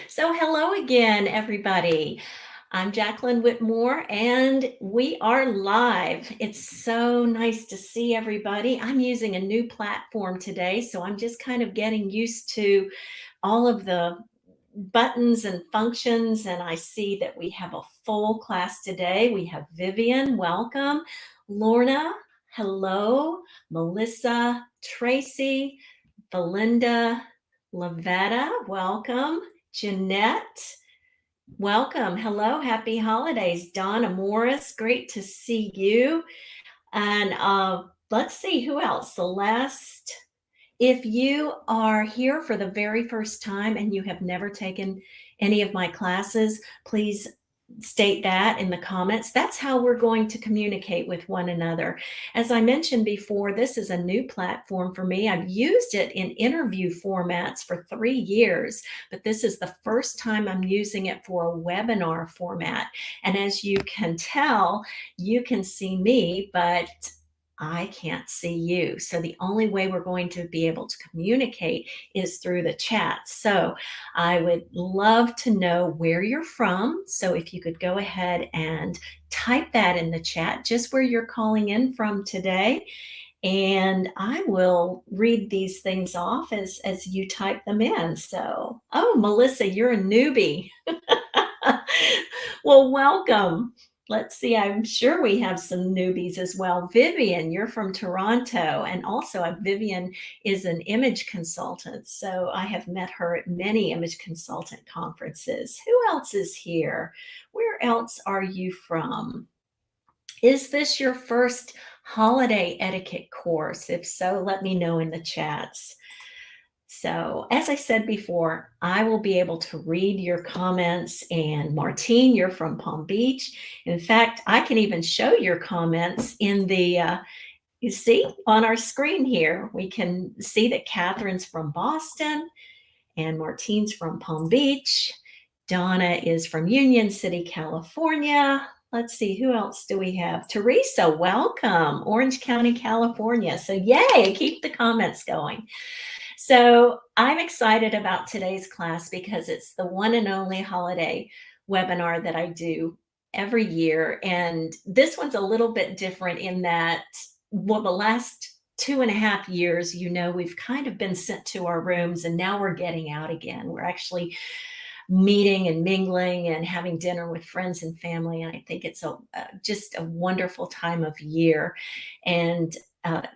So, hello again, everybody. I'm Jacqueline Whitmore, and we are live. It's so nice to see everybody. I'm using a new platform today, so I'm just kind of getting used to all of the buttons and functions. And I see that we have a full class today. We have Vivian, welcome. Lorna, hello. Melissa, Tracy, Belinda, Lavetta, welcome. Jeanette, welcome. Hello, happy holidays. Donna Morris, great to see you. And let's see who else. Celeste, if you are here for the very first time and you have never taken any of my classes, please state that in the comments. That's how we're going to communicate with one another. As I mentioned before, this is a new platform for me. I've used it in interview formats for 3 years, but this is the first time I'm using it for a webinar format. And as you can tell, you can see me, but I can't see you. So the only way we're going to be able to communicate is through the chat. So I would love to know where you're from. So if you could go ahead and type that in the chat, just where you're calling in from today. And I will read these things off as you type them in. So, oh, Melissa, you're a newbie. Well, welcome. Let's see, I'm sure we have some newbies as well. Vivian, you're from Toronto. And also, Vivian is an image consultant. So I have met her at many image consultant conferences. Who else is here? Where else are you from? Is this your first holiday etiquette course? If so, let me know in the chats. So, as I said before, I will be able to read your comments. And Martine, you're from Palm Beach. In fact, I can even show your comments in you see on our screen here. We can see that Catherine's from Boston and Martine's from Palm Beach. Donna is from Union City, California. Let's see, who else do we have? Teresa, welcome, Orange County, California. So, yay, keep the comments going. So I'm excited about today's class because it's the one and only holiday webinar that I do every year. And this one's a little bit different in that, well, the last 2.5 years, we've kind of been sent to our rooms and now we're getting out again. We're actually meeting and mingling and having dinner with friends and family. And I think it's just a wonderful time of year. And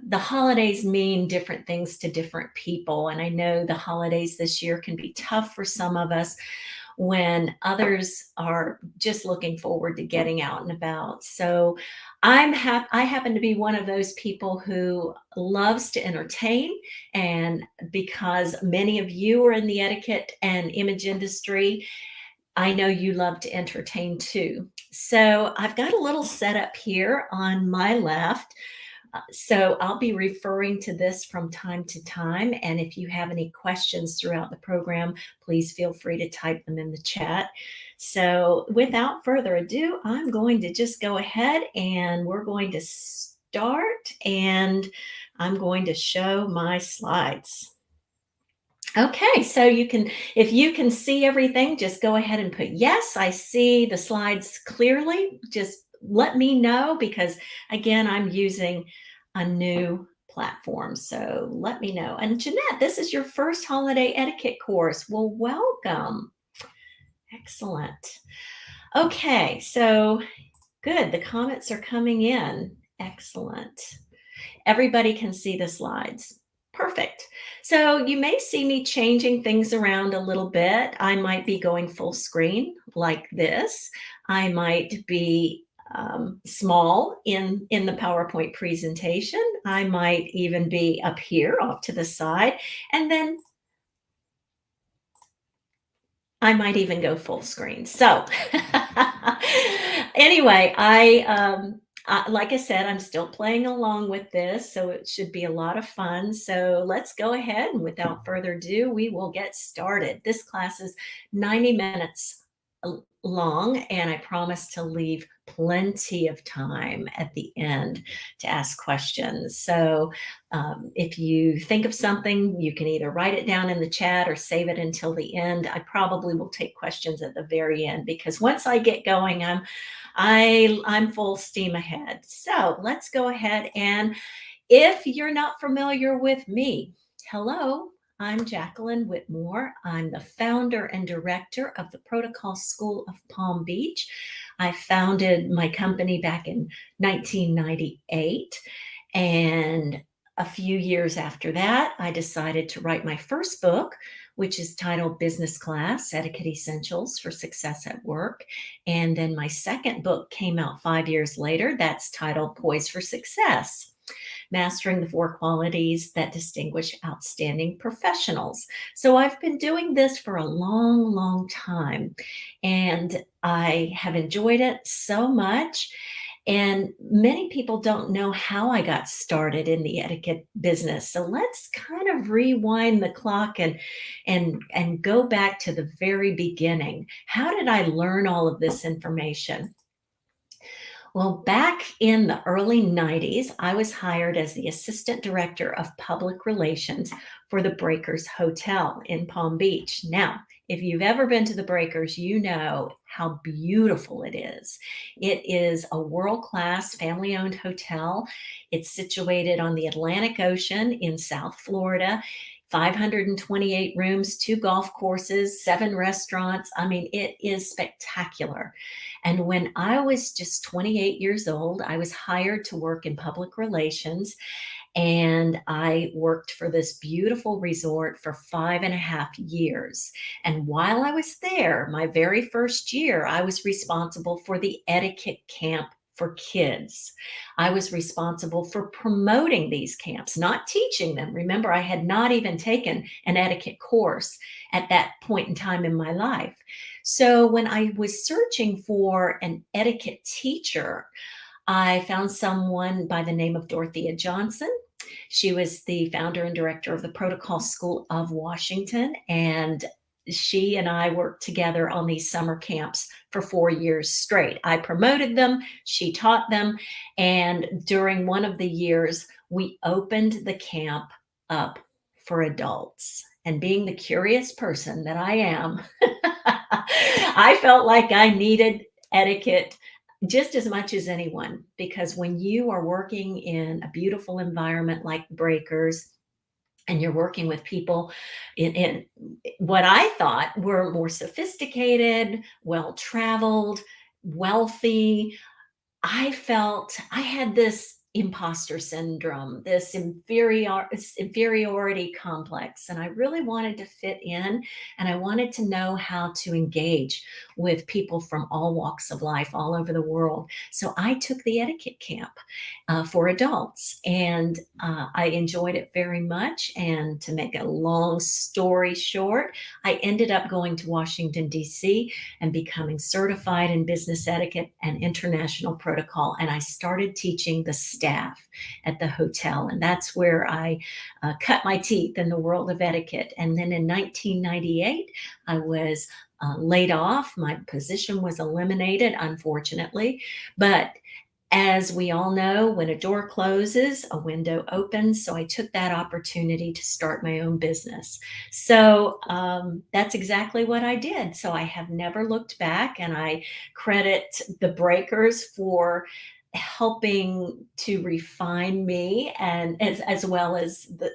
the holidays mean different things to different people. And I know the holidays this year can be tough for some of us when others are just looking forward to getting out and about. So I happen to be one of those people who loves to entertain. And because many of you are in the etiquette and image industry, I know you love to entertain too. So I've got a little setup here on my left. So I'll be referring to this from time to time. And if you have any questions throughout the program, please feel free to type them in the chat. So without further ado, I'm going to just go ahead and we're going to start, and I'm going to show my slides. Okay, so if you can see everything, just go ahead and put yes, I see the slides clearly. Just let me know because, again, I'm using a new platform. So let me know. And Jeanette, this is your first holiday etiquette course. Well, welcome. Excellent. Okay, so good. The comments are coming in. Excellent. Everybody can see the slides. Perfect. So you may see me changing things around a little bit. I might be going full screen like this. I might be small in the PowerPoint presentation. I might even be up here off to the side. And then I might even go full screen. So anyway, like I said, I'm still playing along with this, so it should be a lot of fun. So let's go ahead, and without further ado, we will get started. This class is 90 minutes long, and I promise to leave plenty of time at the end to ask questions. So if you think of something, you can either write it down in the chat or save it until the end. I probably will take questions at the very end because once I get going, I'm full steam ahead. So let's go ahead, and if you're not familiar with me, hello, I'm Jacqueline Whitmore. I'm the founder and director of the Protocol School of Palm Beach. I founded my company back in 1998. And a few years after that, I decided to write my first book, which is titled Business Class: Etiquette Essentials for Success at Work. And then my second book came out 5 years later. That's titled Poised for Success: Mastering the Four Qualities That Distinguish Outstanding Professionals. So I've been doing this for a long, long time, and I have enjoyed it so much. And many people don't know how I got started in the etiquette business. So let's kind of rewind the clock and go back to the very beginning. How did I learn all of this information? Well, back in the early 90s, I was hired as the assistant director of public relations for the Breakers Hotel in Palm Beach. Now, if you've ever been to the Breakers, you know how beautiful it is. It is a world-class family-owned hotel. It's situated on the Atlantic Ocean in South Florida. 528 rooms, 2 golf courses, 7 restaurants. I mean, it is spectacular. And when I was just 28 years old, I was hired to work in public relations, and I worked for this beautiful resort for 5.5 years. And while I was there, my very first year, I was responsible for the etiquette camp for kids. I was responsible for promoting these camps, not teaching them. Remember, I had not even taken an etiquette course at that point in time in my life. So when I was searching for an etiquette teacher, I found someone by the name of Dorothea Johnson. She was the founder and director of the Protocol School of Washington, and she and I worked together on these summer camps for 4 years straight. I promoted them, she taught them, and during one of the years, we opened the camp up for adults. And being the curious person that I am, I felt like I needed etiquette just as much as anyone, because when you are working in a beautiful environment like Breakers, and you're working with people in what I thought were more sophisticated, well traveled, wealthy, I felt I had this imposter syndrome, this inferiority complex, and I really wanted to fit in, and I wanted to know how to engage with people from all walks of life all over the world. So I took the etiquette camp for adults, and I enjoyed it very much. And to make a long story short, I ended up going to Washington, D.C., and becoming certified in business etiquette and international protocol. And I started teaching the staff at the hotel. And that's where I cut my teeth in the world of etiquette. And then in 1998, I was laid off. My position was eliminated, unfortunately. But as we all know, when a door closes, a window opens. So I took that opportunity to start my own business. So that's exactly what I did. So I have never looked back, and I credit the Breakers for helping to refine me, and as well as the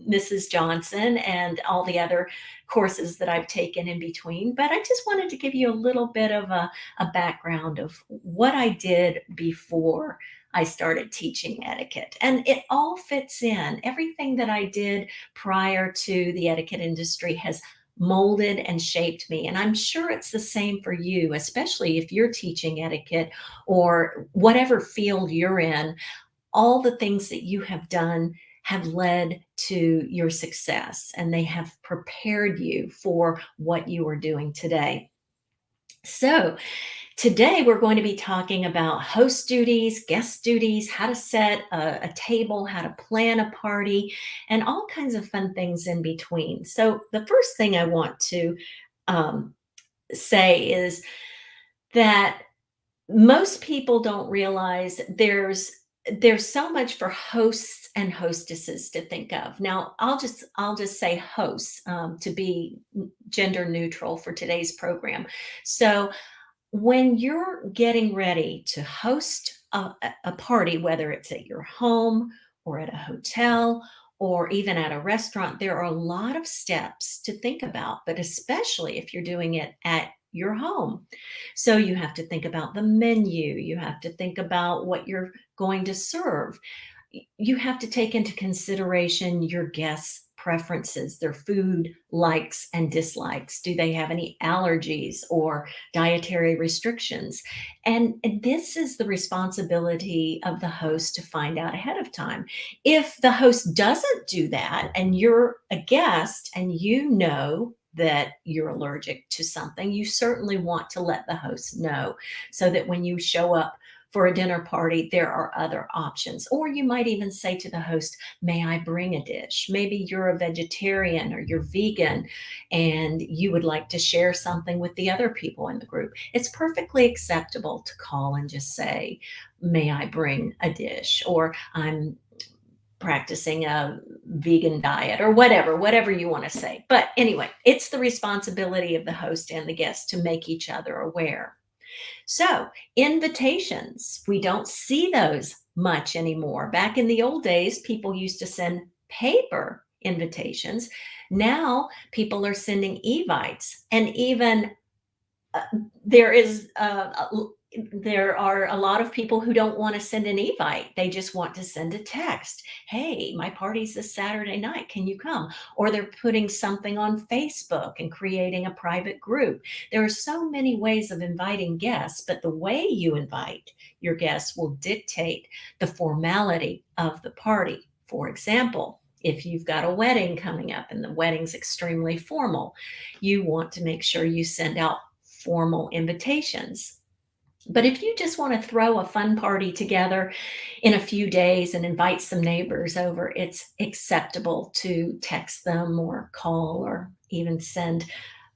Mrs. Johnson and all the other courses that I've taken in between. But I just wanted to give you a little bit of a background of what I did before I started teaching etiquette. And it all fits in. Everything that I did prior to the etiquette industry has molded and shaped me. And I'm sure it's the same for you, especially if you're teaching etiquette or whatever field you're in. All the things that you have done have led to your success, and they have prepared you for what you are doing today. So today we're going to be talking about host duties, guest duties, how to set a table, how to plan a party, and all kinds of fun things in between. So the first thing I want to um, say is that most people don't realize there's so much for hosts and hostesses to think of. Now, I'll just say hosts, to be gender neutral for today's program. So when you're getting ready to host a party, whether it's at your home or at a hotel or even at a restaurant, there are a lot of steps to think about, but especially if you're doing it at your home. So you have to think about the menu, you have to think about what you're going to serve. You have to take into consideration your guests' preferences, their food likes and dislikes. Do they have any allergies or dietary restrictions? And this is the responsibility of the host to find out ahead of time. If the host doesn't do that and you're a guest and you know that you're allergic to something, you certainly want to let the host know so that when you show up for a dinner party, there are other options. Or you might even say to the host, may I bring a dish? Maybe you're a vegetarian or you're vegan and you would like to share something with the other people in the group. It's perfectly acceptable to call and just say, may I bring a dish? Or I'm practicing a vegan diet or whatever you want to say. But anyway, it's the responsibility of the host and the guest to make each other aware. So, invitations, we don't see those much anymore. Back in the old days, people used to send paper invitations. Now, people are sending evites, and even uh, there is there are a lot of people who don't want to send an evite. They just want to send a text. Hey, my party's this Saturday night. Can you come? Or they're putting something on Facebook and creating a private group. There are so many ways of inviting guests, but the way you invite your guests will dictate the formality of the party. For example, if you've got a wedding coming up and the wedding's extremely formal, you want to make sure you send out formal invitations. But if you just want to throw a fun party together in a few days and invite some neighbors over, it's acceptable to text them or call or even send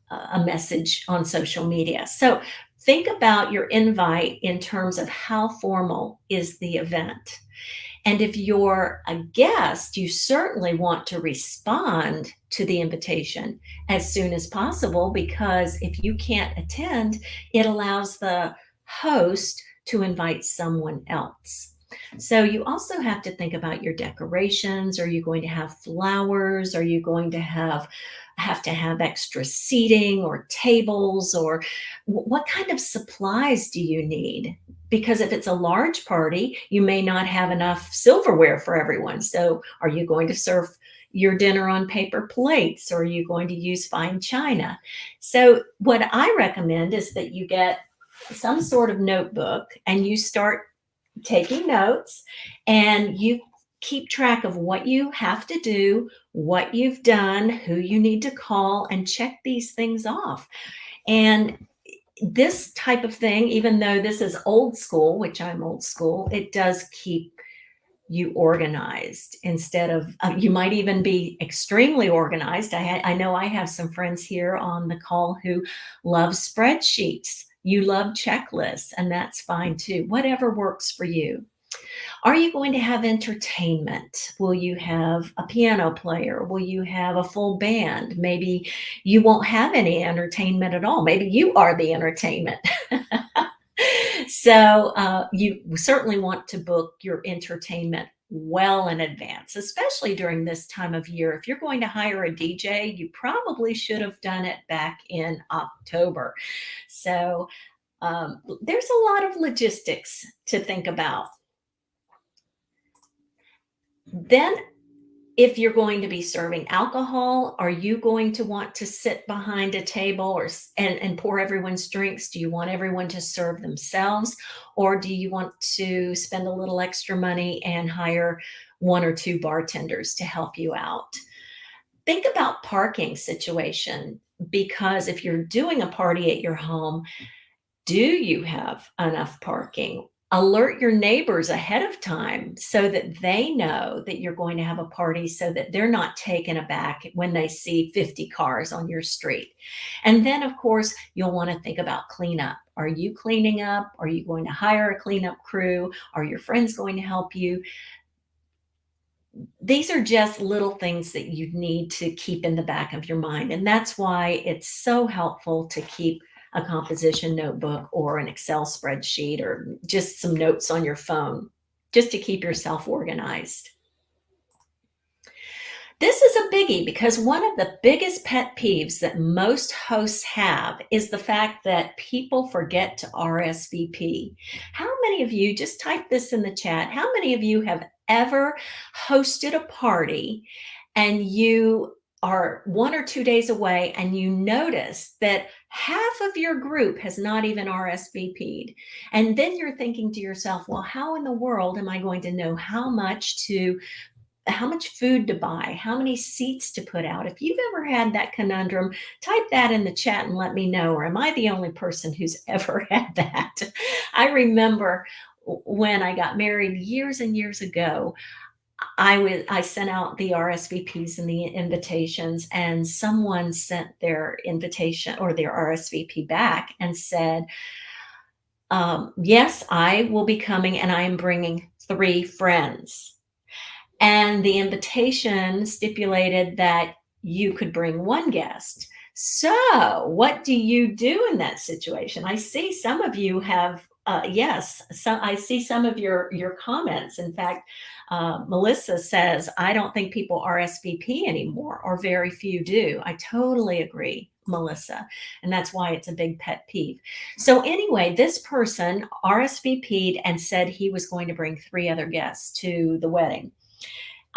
a message on social media. So think about your invite in terms of how formal is the event. And if you're a guest, you certainly want to respond to the invitation as soon as possible, because if you can't attend, it allows the host to invite someone else. So you also have to think about your decorations. Are you going to have flowers? Are you going to have extra seating or tables, or what kind of supplies do you need? Because if it's a large party, you may not have enough silverware for everyone. So are you going to serve your dinner on paper plates, or are you going to use fine china? So what I recommend is that you get some sort of notebook and you start taking notes, and you keep track of what you have to do, what you've done, who you need to call, and check these things off. And this type of thing, even though this is old school, which I'm old school, it does keep you organized instead of, you might even be extremely organized. I know I have some friends here on the call who love spreadsheets. You love checklists, and that's fine too. Whatever works for you. Are you going to have entertainment? Will you have a piano player? Will you have a full band? Maybe you won't have any entertainment at all. Maybe you are the entertainment. So you certainly want to book your entertainment well in advance, especially during this time of year. If you're going to hire a DJ, you probably should have done it back in October. So there's a lot of logistics to think about. Then, if you're going to be serving alcohol, are you going to want to sit behind a table and pour everyone's drinks? Do you want everyone to serve themselves? Or do you want to spend a little extra money and hire one or two bartenders to help you out? Think about parking situation, because if you're doing a party at your home, do you have enough parking? Alert your neighbors ahead of time so that they know that you're going to have a party so that they're not taken aback when they see 50 cars on your street. And then, of course, you'll want to think about cleanup. Are you cleaning up? Are you going to hire a cleanup crew? Are your friends going to help you? These are just little things that you need to keep in the back of your mind. And that's why it's so helpful to keep a composition notebook or an Excel spreadsheet or just some notes on your phone, just to keep yourself organized. This is a biggie because one of the biggest pet peeves that most hosts have is the fact that people forget to RSVP. How many of you, just type this in the chat, how many of you have ever hosted a party and you are 1 or 2 days away and you notice that half of your group has not even RSVP'd? And then you're thinking to yourself, well, how in the world am I going to know how much food to buy, how many seats to put out? If you've ever had that conundrum, type that in the chat and let me know. Or am I the only person who's ever had that? I remember when I got married years and years ago, I sent out the RSVPs and the invitations, and someone sent their invitation or their RSVP back and said, yes, I will be coming and I am bringing 3 friends. And the invitation stipulated that you could bring 1 guest. So what do you do in that situation? I see some of you have, yes, so I see some of your comments. In fact, Melissa says, I don't think people RSVP anymore, or very few do. I totally agree, Melissa. And that's why it's a big pet peeve. So anyway, this person RSVP'd and said he was going to bring 3 other guests to the wedding.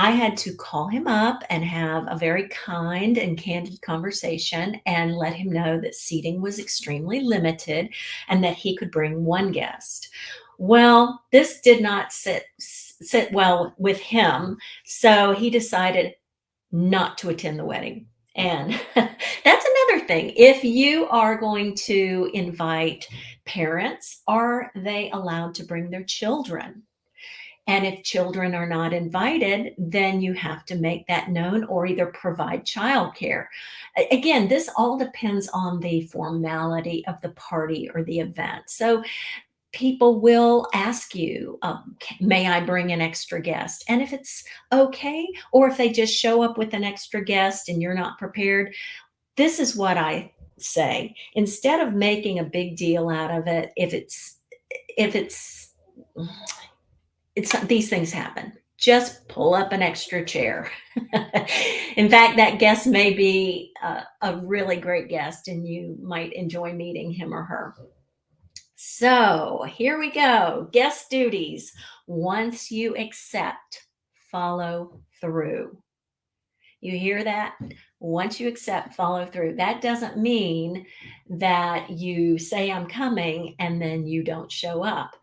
I had to call him up and have a very kind and candid conversation and let him know that seating was extremely limited and that he could bring 1 guest. Well, this did not sit well with him, so he decided not to attend the wedding. And that's another thing. If you are going to invite parents, are they allowed to bring their children? And if children are not invited, then you have to make that known or either provide childcare. Again, this all depends on the formality of the party or the event. So people will ask you, may I bring an extra guest? And if it's okay, or if they just show up with an extra guest and you're not prepared, this is what I say. Instead of making a big deal out of it, if it's these things happen. Just pull up an extra chair. In fact, that guest may be a really great guest and you might enjoy meeting him or her. So here we go. Guest duties. Once you accept, follow through. You hear that? Once you accept, follow through. That doesn't mean that you say, I'm coming, and then you don't show up,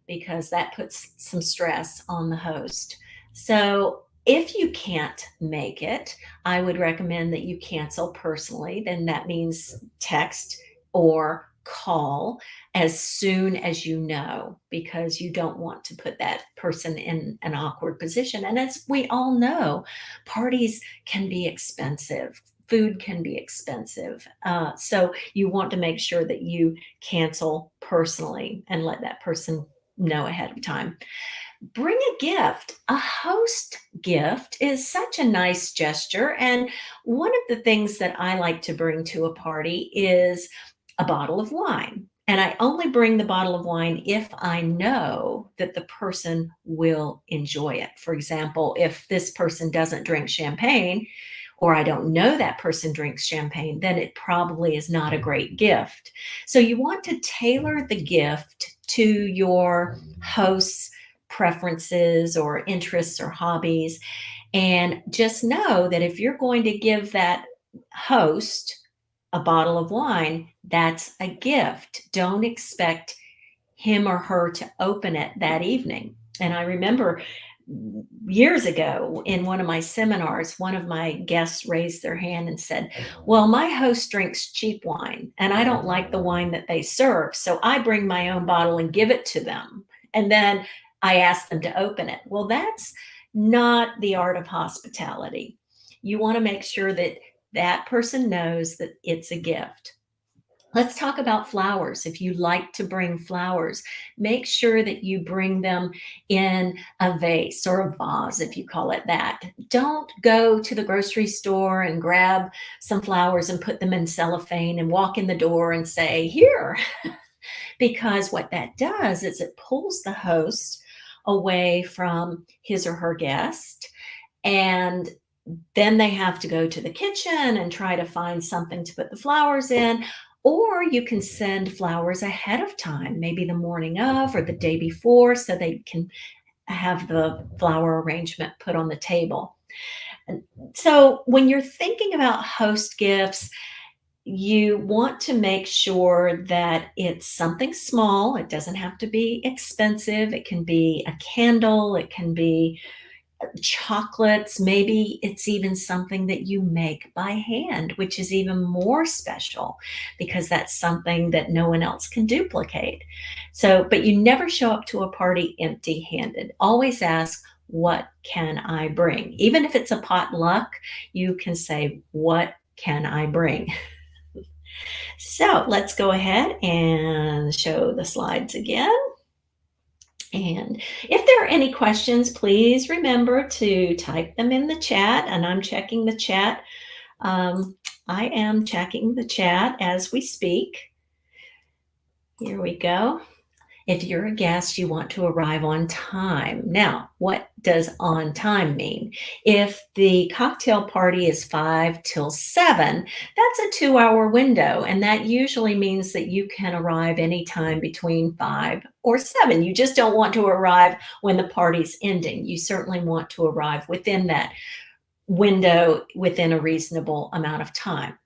because that puts some stress on the host. So if you can't make it, I would recommend that you cancel personally. Then that means text or call as soon as you know, because you don't want to put that person in an awkward position. And as we all know, parties can be expensive. Food can be expensive. So you want to make sure that you cancel personally and let that person know ahead of time. Bring a gift. A host gift is such a nice gesture. And one of the things that I like to bring to a party is a bottle of wine. And I only bring the bottle of wine if I know that the person will enjoy it. For example, if this person doesn't drink champagne, or I don't know that person drinks champagne, then it probably is not a great gift. So you want to tailor the gift to your host's preferences or interests or hobbies. And just know that if you're going to give that host a bottle of wine, that's a gift. Don't expect him or her to open it that evening. And I remember years ago in one of my seminars, one of my guests raised their hand and said, well, my host drinks cheap wine and I don't like the wine that they serve, so I bring my own bottle and give it to them. And then I ask them to open it. Well, that's not the art of hospitality. You want to make sure that that person knows that it's a gift. Let's talk about flowers. If you like to bring flowers, make sure that you bring them in a vase or a vase, if you call it that. Don't go to the grocery store and grab some flowers and put them in cellophane and walk in the door and say, "Here," because what that does is it pulls the host away from his or her guest. And then they have to go to the kitchen and try to find something to put the flowers in. Or you can send flowers ahead of time, maybe the morning of or the day before, so they can have the flower arrangement put on the table. And so when you're thinking about host gifts, you want to make sure that it's something small. It doesn't have to be expensive. It can be a candle, it can be chocolates. Maybe it's even something that you make by hand, which is even more special because that's something that no one else can duplicate. So, but you never show up to a party empty handed. Always ask, "What can I bring?" Even if it's a potluck, you can say, "What can I bring?" So let's go ahead and show the slides again. And if there are any questions, please remember to type them in the chat. And I'm checking the chat. I am checking the chat as we speak. Here we go. If you're a guest, you want to arrive on time. Now, what does on time mean? If the cocktail party is 5 till 7, that's a 2-hour window. And that usually means that you can arrive anytime between 5 or 7. You just don't want to arrive when the party's ending. You certainly want to arrive within that window within a reasonable amount of time.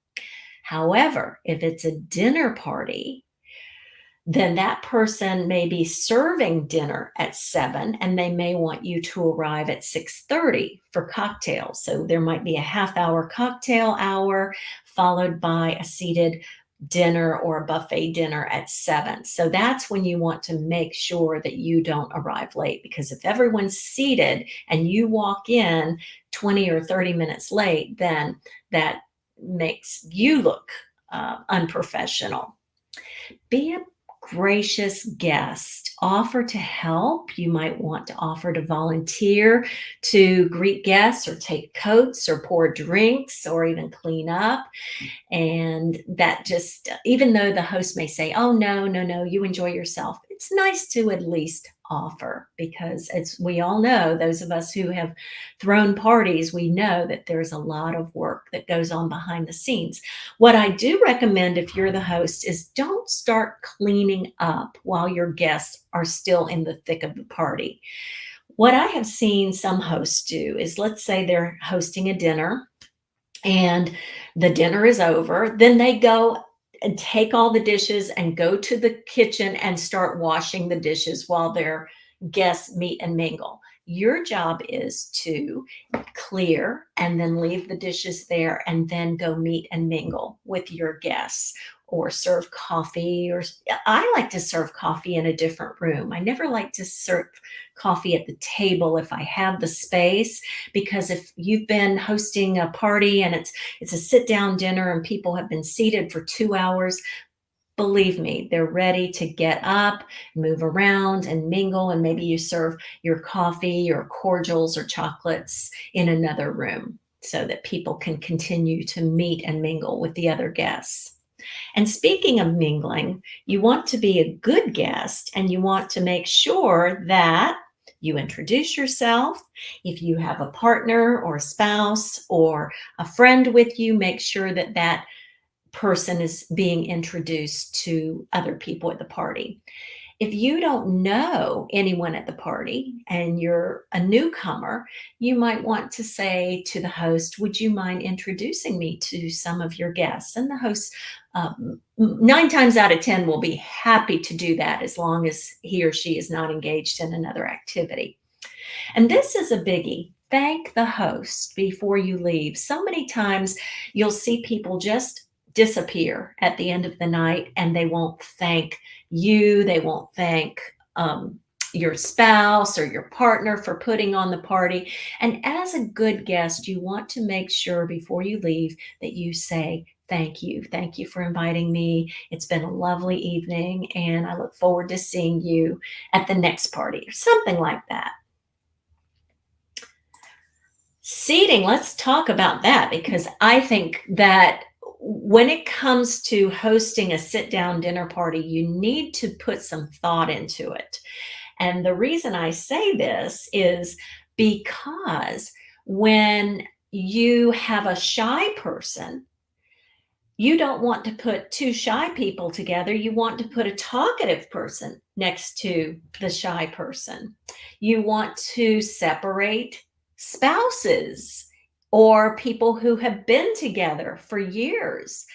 However, if it's a dinner party, then that person may be serving dinner at 7 and they may want you to arrive at 6:30 for cocktails. So there might be a half-hour cocktail hour followed by a seated dinner or a buffet dinner at 7. So that's when you want to make sure that you don't arrive late, because if everyone's seated and you walk in 20 or 30 minutes late, then that makes you look unprofessional. Be a gracious guest. Offer to help. You might want to offer to volunteer to greet guests or take coats or pour drinks or even clean up. And that just, even though the host may say, "Oh, no, no, no, you enjoy yourself," it's nice to at least offer, because as we all know, those of us who have thrown parties, we know that there's a lot of work that goes on behind the scenes. What I do recommend if you're the host is don't start cleaning up while your guests are still in the thick of the party. What I have seen some hosts do is, let's say they're hosting a dinner and the dinner is over, then they go and take all the dishes and go to the kitchen and start washing the dishes while their guests meet and mingle. Your job is to clear and then leave the dishes there and then go meet and mingle with your guests, or serve coffee. Or I like to serve coffee in a different room. I never like to serve coffee at the table if I have the space, because if you've been hosting a party and it's a sit down dinner and people have been seated for 2 hours, believe me, they're ready to get up, move around and mingle, and maybe you serve your coffee or cordials or chocolates in another room so that people can continue to meet and mingle with the other guests. And speaking of mingling, you want to be a good guest and you want to make sure that you introduce yourself. If you have a partner or a spouse or a friend with you, make sure that that person is being introduced to other people at the party. If you don't know anyone at the party and you're a newcomer, you might want to say to the host, "Would you mind introducing me to some of your guests?" And the host, 9 times out of 10, will be happy to do that as long as he or she is not engaged in another activity. And this is a biggie. Thank the host before you leave. So many times you'll see people just disappear at the end of the night and they won't thank you. They won't thank your spouse or your partner for putting on the party. And as a good guest, you want to make sure before you leave that you say, thank you. Thank you for inviting me. It's been a lovely evening, and I look forward to seeing you at the next party, or something like that. Seating, let's talk about that, because I think that when it comes to hosting a sit down dinner party, you need to put some thought into it. And the reason I say this is because when you have a shy person, you don't want to put two shy people together. You want to put a talkative person next to the shy person. You want to separate spouses or people who have been together for years.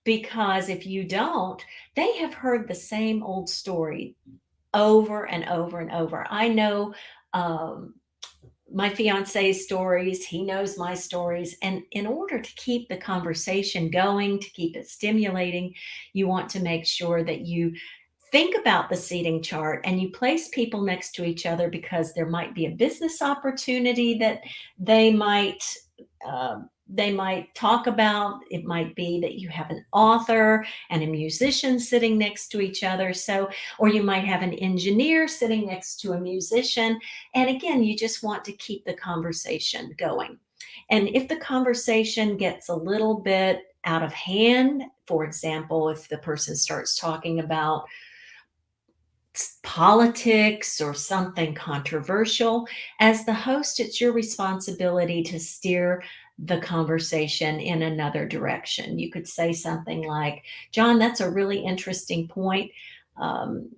Because if you don't, they have heard the same old story over and over and over. I know um, my fiance's stories, he knows my stories. And in order to keep the conversation going, to keep it stimulating, you want to make sure that you think about the seating chart and you place people next to each other, because there might be a business opportunity that they might they might talk about. It might be that you have an author and a musician sitting next to each other. So, or you might have an engineer sitting next to a musician. And again, you just want to keep the conversation going. And if the conversation gets a little bit out of hand, for example, if the person starts talking about politics or something controversial, as the host, it's your responsibility to steer the conversation in another direction. You could say something like, John, that's a really interesting point. Um,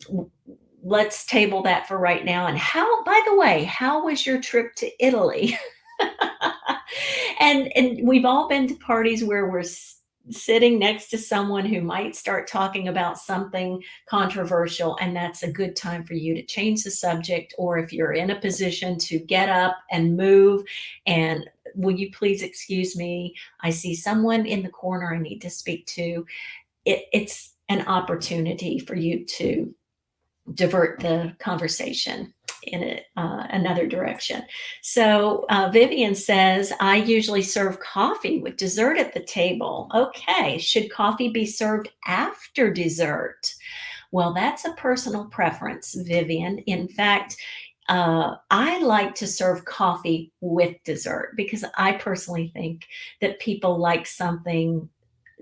let's table that for right now. And how, by the way, how was your trip to Italy? And we've all been to parties where we're sitting next to someone who might start talking about something controversial, and that's a good time for you to change the subject. Or if you're in a position to get up and move, and will you please excuse me, I see someone in the corner I need to speak to. It's an opportunity for you to divert the conversation in another direction. So Vivian says, I usually serve coffee with dessert at the table. Okay, should coffee be served after dessert? Well, that's a personal preference, Vivian. In fact, I like to serve coffee with dessert, because I personally think that people like something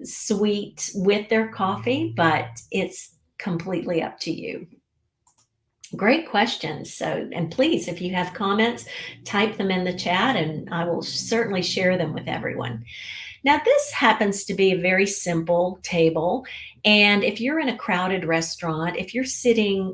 sweet with their coffee, but it's completely up to you. Great questions. So, and please, if you have comments, type them in the chat and I will certainly share them with everyone. Now, this happens to be a very simple table. And if you're in a crowded restaurant, if you're sitting,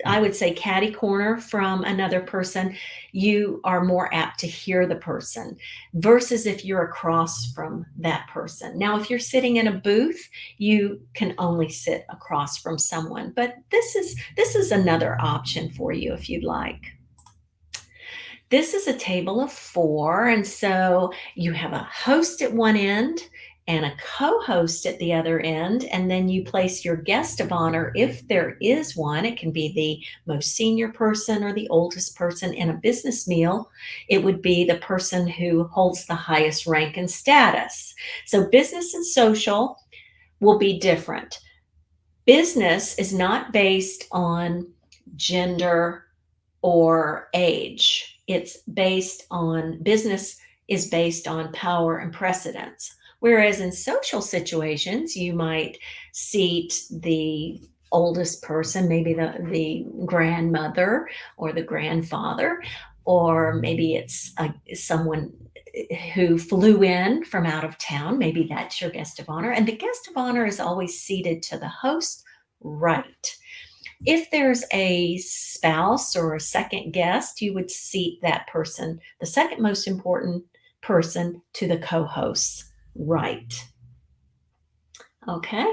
I would say, catty corner from another person, you are more apt to hear the person versus if you're across from that person. Now, if you're sitting in a booth, you can only sit across from someone, but this is another option for you if you'd like. This is a table of four, and so you have a host at one end and a co-host at the other end, and then you place your guest of honor if there is one. It can be the most senior person or the oldest person. In a business meal, it would be the person who holds the highest rank and status. So business and social will be different. Business is not based on gender or age. Business is based on power and precedence. Whereas in social situations, you might seat the oldest person, maybe the grandmother or the grandfather, or maybe it's someone who flew in from out of town. Maybe that's your guest of honor. And the guest of honor is always seated to the host right. If there's a spouse or a second guest, you would seat that person, the second most important person, to the co-host's right. Okay.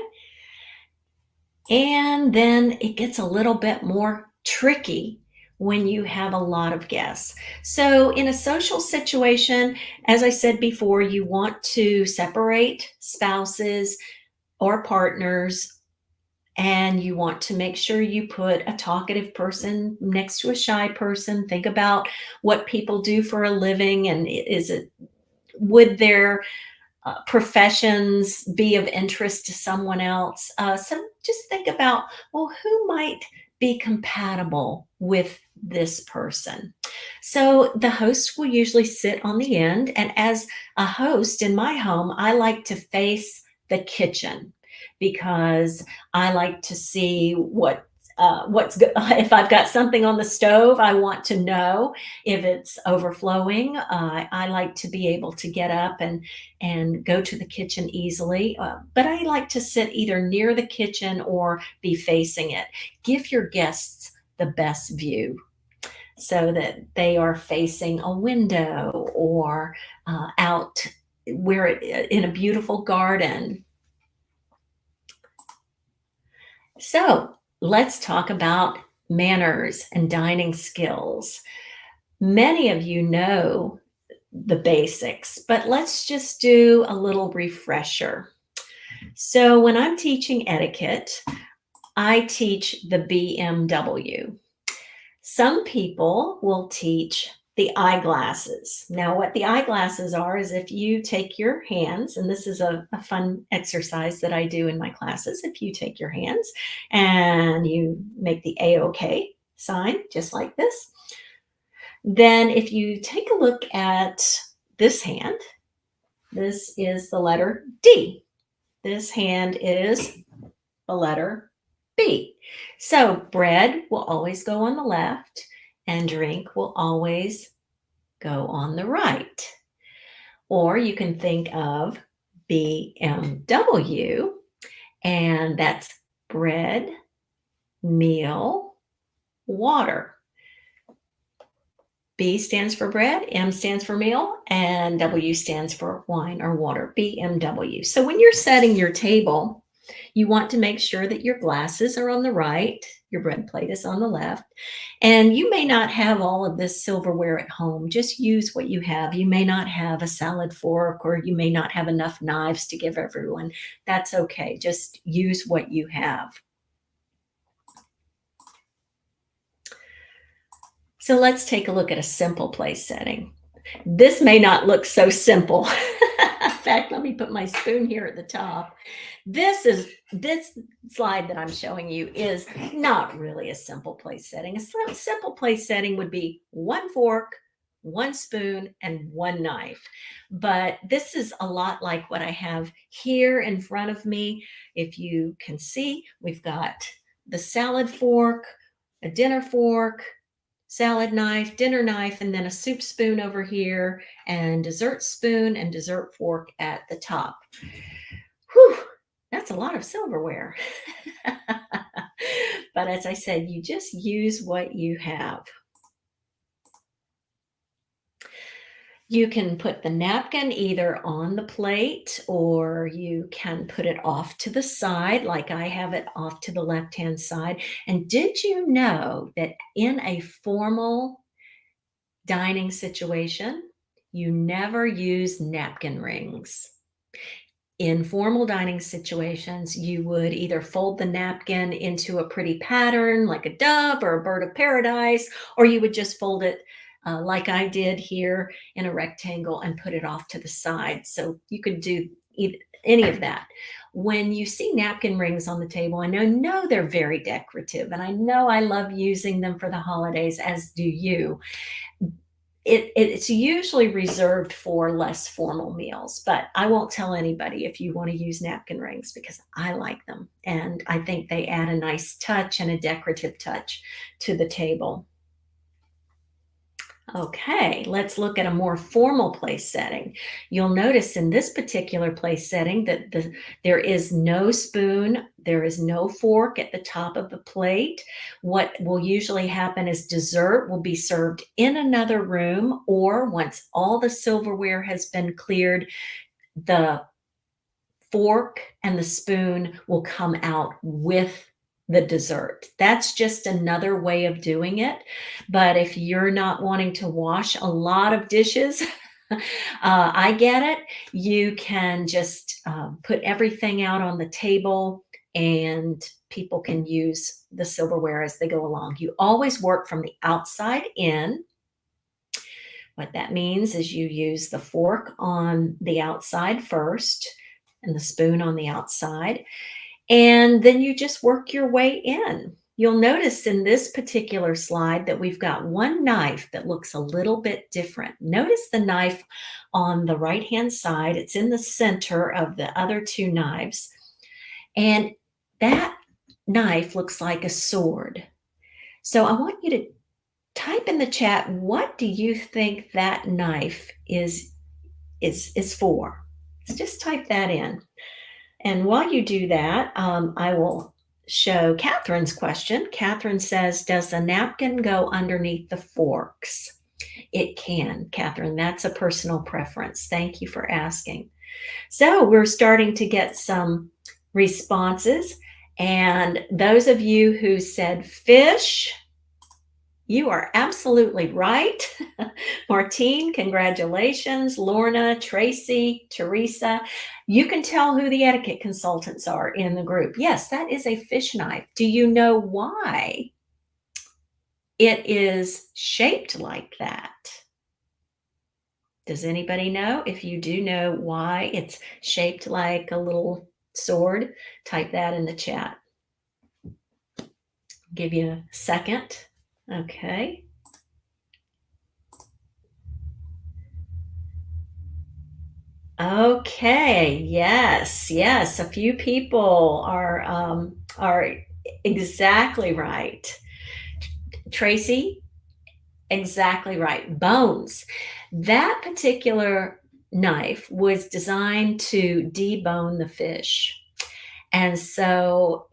And then it gets a little bit more tricky when you have a lot of guests. So in a social situation, as I said before, you want to separate spouses or partners And you want to make sure you put a talkative person next to a shy person. Think about what people do for a living, and would their professions be of interest to someone else? So just think about, well, who might be compatible with this person? So the host will usually sit on the end. And as a host in my home, I like to face the kitchen because I like to see what's good. If I've got something on the stove, I want to know if it's overflowing. I like to be able to get up and go to the kitchen easily. But I like to sit either near the kitchen or be facing it. Give your guests the best view so that they are facing a window or out in a beautiful garden. So let's talk about manners and dining skills. Many of you know the basics, but let's just do a little refresher. So when I'm teaching etiquette, I teach the BMW. Some people will teach the eyeglasses. Now, what the eyeglasses are is if you take your hands, and this is a fun exercise that I do in my classes. If you take your hands and you make the A-OK sign, just like this, then if you take a look at this hand, this is the letter D. This hand is the letter B. So bread will always go on the left and drink will always go on the right. Or you can think of BMW, and that's bread, meal, water. B stands for bread, M stands for meal, and W stands for wine or water, BMW. So when you're setting your table, you want to make sure that your glasses are on the right, your bread plate is on the left, and you may not have all of this silverware at home. Just use what you have. You may not have a salad fork, or you may not have enough knives to give everyone. That's okay. Just use what you have. So let's take a look at a simple place setting. This may not look so simple. In fact, let me put my spoon here at the top. This slide that I'm showing you is not really a simple place setting. A simple place setting would be one fork, one spoon, and one knife. But this is a lot like what I have here in front of me. If you can see, we've got the salad fork, a dinner fork, salad knife, dinner knife, and then a soup spoon over here, and dessert spoon and dessert fork at the top. Whew, that's a lot of silverware. But as I said, you just use what you have. You can put the napkin either on the plate, or you can put it off to the side, like I have it off to the left-hand side. And did you know that in a formal dining situation, you never use napkin rings? In formal dining situations, you would either fold the napkin into a pretty pattern like a dove or a bird of paradise, or you would just fold it like I did here in a rectangle and put it off to the side. So you could do any of that. When you see napkin rings on the table, I know they're very decorative, and I know I love using them for the holidays, as do you. It's usually reserved for less formal meals, but I won't tell anybody if you want to use napkin rings, because I like them, and I think they add a nice touch and a decorative touch to the table. Okay, let's look at a more formal place setting. You'll notice in this particular place setting that there is no spoon, there is no fork at the top of the plate. What will usually happen is dessert will be served in another room, or once all the silverware has been cleared, the fork and the spoon will come out with the dessert. That's just another way of doing it. But if you're not wanting to wash a lot of dishes, I get it. You can just put everything out on the table and people can use the silverware as they go along. You always work from the outside in. What that means is you use the fork on the outside first and the spoon on the outside, and then you just work your way in. You'll notice in this particular slide that we've got one knife that looks a little bit different. Notice the knife on the right-hand side. It's in the center of the other two knives. And that knife looks like a sword. So I want you to type in the chat, what do you think that knife is for? So just type that in. And while you do that, I will show Catherine's question. Catherine says, does the napkin go underneath the forks? It can, Catherine. That's a personal preference. Thank you for asking. So we're starting to get some responses. And those of you who said fish, you are absolutely right. Martine, congratulations. Lorna, Tracy, Teresa. You can tell who the etiquette consultants are in the group. Yes, that is a fish knife. Do you know why it is shaped like that? Does anybody know? If you do know why it's shaped like a little sword, type that in the chat. Give you a second. Okay. Okay. Yes. Yes. A few people are exactly right. Tracy, exactly right. Bones. That particular knife was designed to debone the fish. And so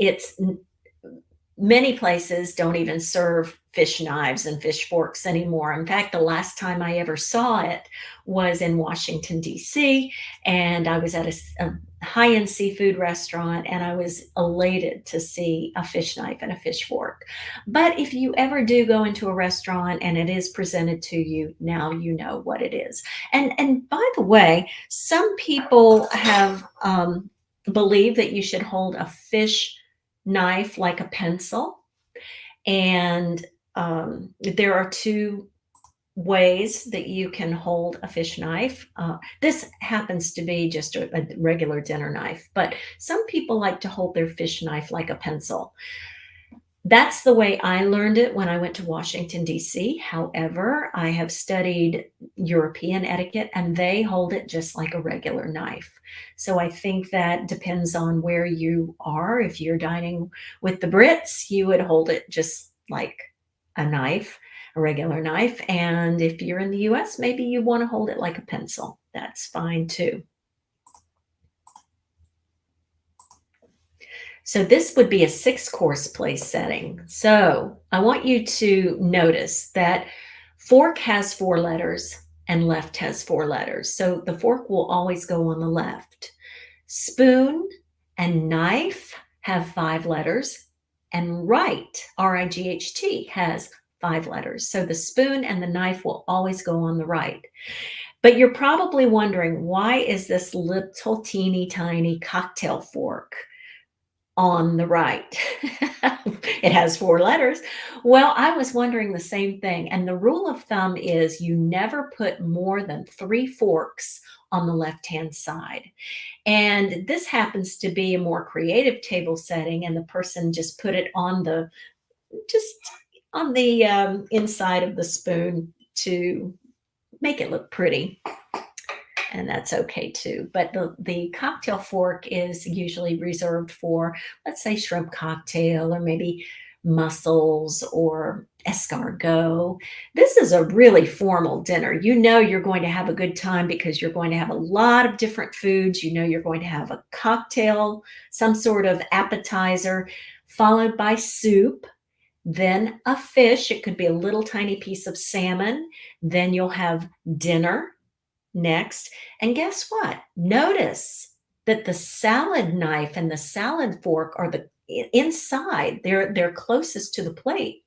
many places don't even serve fish knives and fish forks anymore. In fact, the last time I ever saw it was in Washington, D.C., and I was at a high-end seafood restaurant, and I was elated to see a fish knife and a fish fork. But if you ever do go into a restaurant and it is presented to you, now you know what it is. And by the way, some people have believe that you should hold a fish knife like a pencil. And there are two ways that you can hold a fish knife. This happens to be just a regular dinner knife, but some people like to hold their fish knife like a pencil. That's the way I learned it when I went to Washington, D.C. However, I have studied European etiquette and they hold it just like a regular knife. So I think that depends on where you are. If you're dining with the Brits, you would hold it just like a knife, a regular knife. And if you're in the US, maybe you want to hold it like a pencil. That's fine too. So this would be a 6-course place setting. So I want you to notice that fork has 4 letters and left has 4 letters. So the fork will always go on the left. Spoon and knife have 5 letters, and right, R-I-G-H-T, has 5 letters. So the spoon and the knife will always go on the right. But you're probably wondering, why is this little teeny tiny cocktail fork on the right? It has 4 letters. Well, I was wondering the same thing. And the rule of thumb is you never put more than 3 forks on the left-hand side. And this happens to be a more creative table setting, and the person just put it on the inside of the spoon to make it look pretty. And that's okay too. But the cocktail fork is usually reserved for, let's say, shrimp cocktail or maybe mussels or escargot. This is a really formal dinner. You know you're going to have a good time because you're going to have a lot of different foods. You know you're going to have a cocktail, some sort of appetizer, followed by soup, then a fish. It could be a little tiny piece of salmon. Then you'll have dinner next. And guess what? Notice that the salad knife and the salad fork are the inside. They're closest to the plate.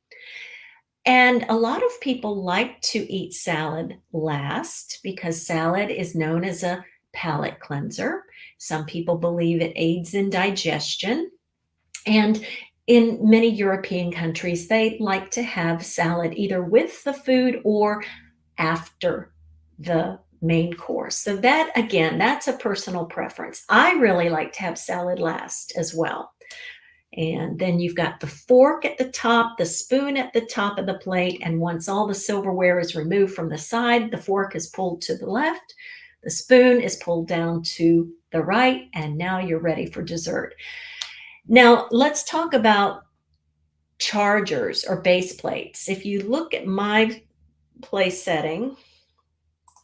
And a lot of people like to eat salad last because salad is known as a palate cleanser. Some people believe it aids in digestion. And in many European countries, they like to have salad either with the food or after the main course. So that, again, that's a personal preference. I really like to have salad last as well. And then you've got the fork at the top, the spoon at the top of the plate. And once all the silverware is removed from the side, the fork is pulled to the left, the spoon is pulled down to the right, and now you're ready for dessert. Now, let's talk about chargers or base plates. If you look at my place setting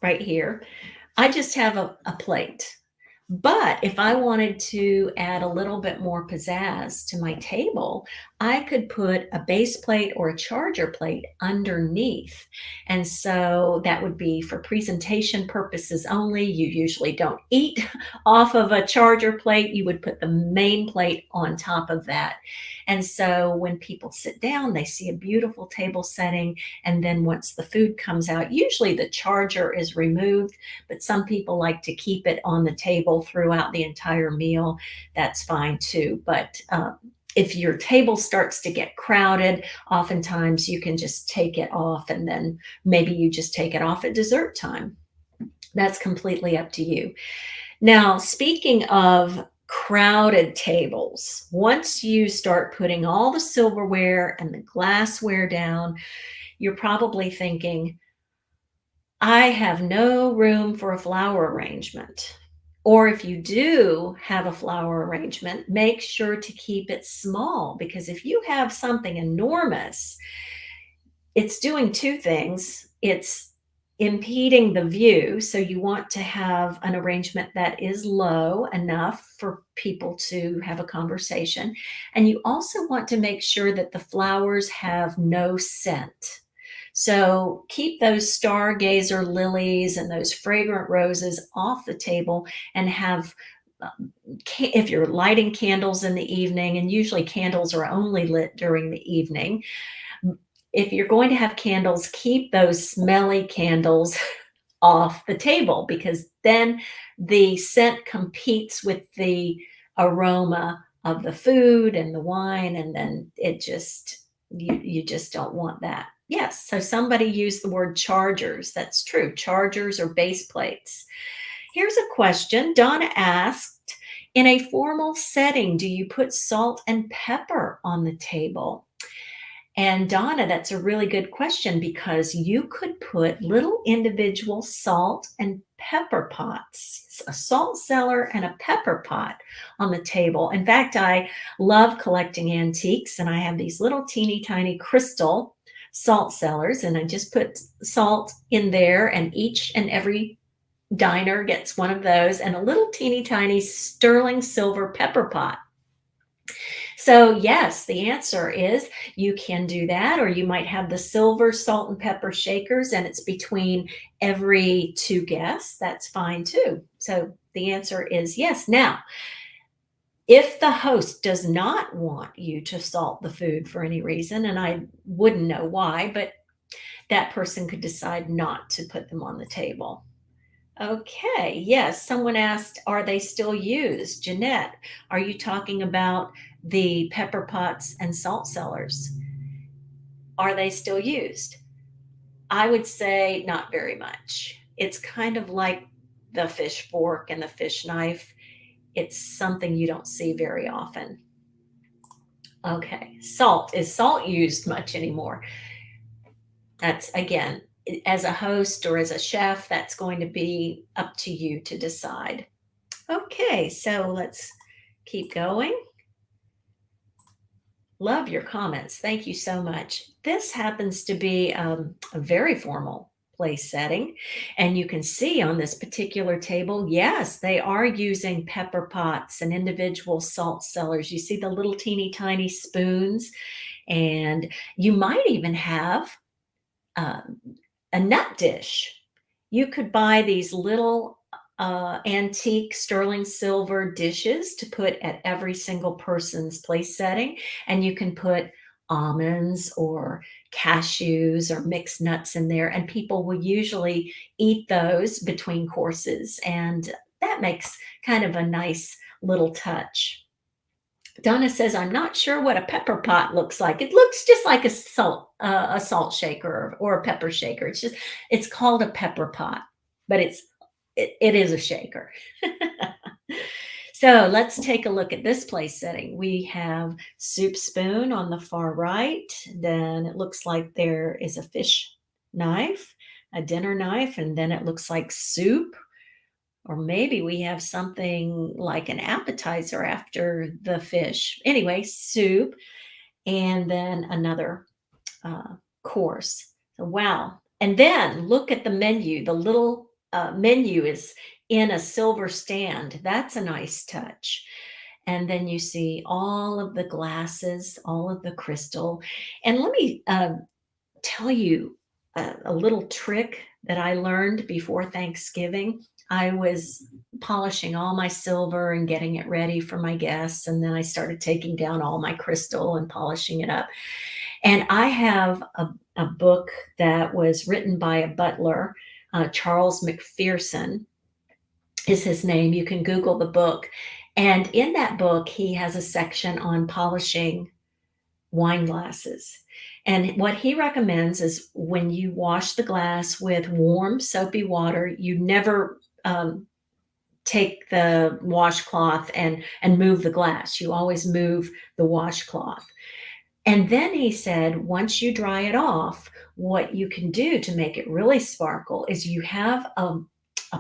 right here, I just have a plate. But if I wanted to add a little bit more pizzazz to my table, I could put a base plate or a charger plate underneath. And so that would be for presentation purposes only. You usually don't eat off of a charger plate. You would put the main plate on top of that. And so when people sit down, they see a beautiful table setting. And then once the food comes out, usually the charger is removed, but some people like to keep it on the table throughout the entire meal. That's fine too. But if your table starts to get crowded, oftentimes you can just take it off, and then maybe you just take it off at dessert time. That's completely up to you. Now, speaking of crowded tables, once you start putting all the silverware and the glassware down, you're probably thinking, I have no room for a flower arrangement. Or if you do have a flower arrangement, make sure to keep it small, because if you have something enormous, it's doing two things. It's impeding the view. So you want to have an arrangement that is low enough for people to have a conversation. And you also want to make sure that the flowers have no scent. So keep those stargazer lilies and those fragrant roses off the table, and have, if you're lighting candles in the evening, and usually candles are only lit during the evening, if you're going to have candles, keep those smelly candles off the table, because then the scent competes with the aroma of the food and the wine, and then it just, you just don't want that. Yes, so somebody used the word chargers. That's true. Chargers or base plates. Here's a question. Donna asked, in a formal setting, do you put salt and pepper on the table? And Donna, that's a really good question, because you could put little individual salt and pepper pots, a salt cellar and a pepper pot on the table. In fact, I love collecting antiques, and I have these little teeny tiny crystal salt cellars, and I just put salt in there, and each and every diner gets one of those, and a little teeny tiny sterling silver pepper pot. So yes, the answer is you can do that, or you might have the silver salt and pepper shakers, and it's between every two guests. That's fine too. So the answer is yes. Now, if the host does not want you to salt the food for any reason, and I wouldn't know why, but that person could decide not to put them on the table. Okay, yes, someone asked, are they still used? Jeanette, are you talking about the pepper pots and salt cellars? Are they still used? I would say not very much. It's kind of like the fish fork and the fish knife. It's something you don't see very often. Okay, salt. Is salt used much anymore? That's, again, as a host or as a chef, that's going to be up to you to decide. Okay, so let's keep going. Love your comments. Thank you so much. This happens to be a very formal place setting. And you can see on this particular table, yes, they are using pepper pots and individual salt cellars. You see the little teeny tiny spoons, and you might even have a nut dish. You could buy these little antique sterling silver dishes to put at every single person's place setting, and you can put almonds or cashews or mixed nuts in there, and people will usually eat those between courses, and that makes kind of a nice little touch. Donna says, I'm not sure what a pepper pot looks like. It looks just like a salt shaker or a pepper shaker. It's called a pepper pot, but it is a shaker. So let's take a look at this place setting. We have soup spoon on the far right. Then it looks like there is a fish knife, a dinner knife, and then it looks like soup. Or maybe we have something like an appetizer after the fish. Anyway, soup, and then another course. So, wow. And then look at the menu. The little menu is in a silver stand. That's a nice touch. And then you see all of the glasses, all of the crystal. And let me tell you a little trick that I learned before Thanksgiving. I was polishing all my silver and getting it ready for my guests. And then I started taking down all my crystal and polishing it up. And I have a book that was written by a butler, Charles McPherson is his name. You can Google the book. And in that book, he has a section on polishing wine glasses. And what he recommends is when you wash the glass with warm, soapy water, you never take the washcloth and move the glass. You always move the washcloth. And then he said, once you dry it off, what you can do to make it really sparkle is you have a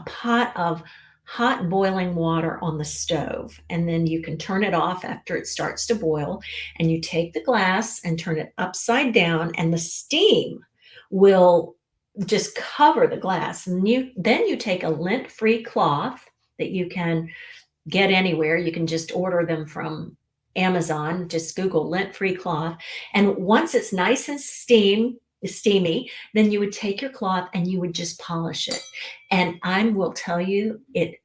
pot of hot boiling water on the stove, and then you can turn it off after it starts to boil, and you take the glass and turn it upside down, and the steam will just cover the glass. And then you take a lint-free cloth that you can get anywhere. You can just order them from Amazon, just Google lint-free cloth. And once it's nice and steamy, then you would take your cloth and you would just polish it. And I will tell you, it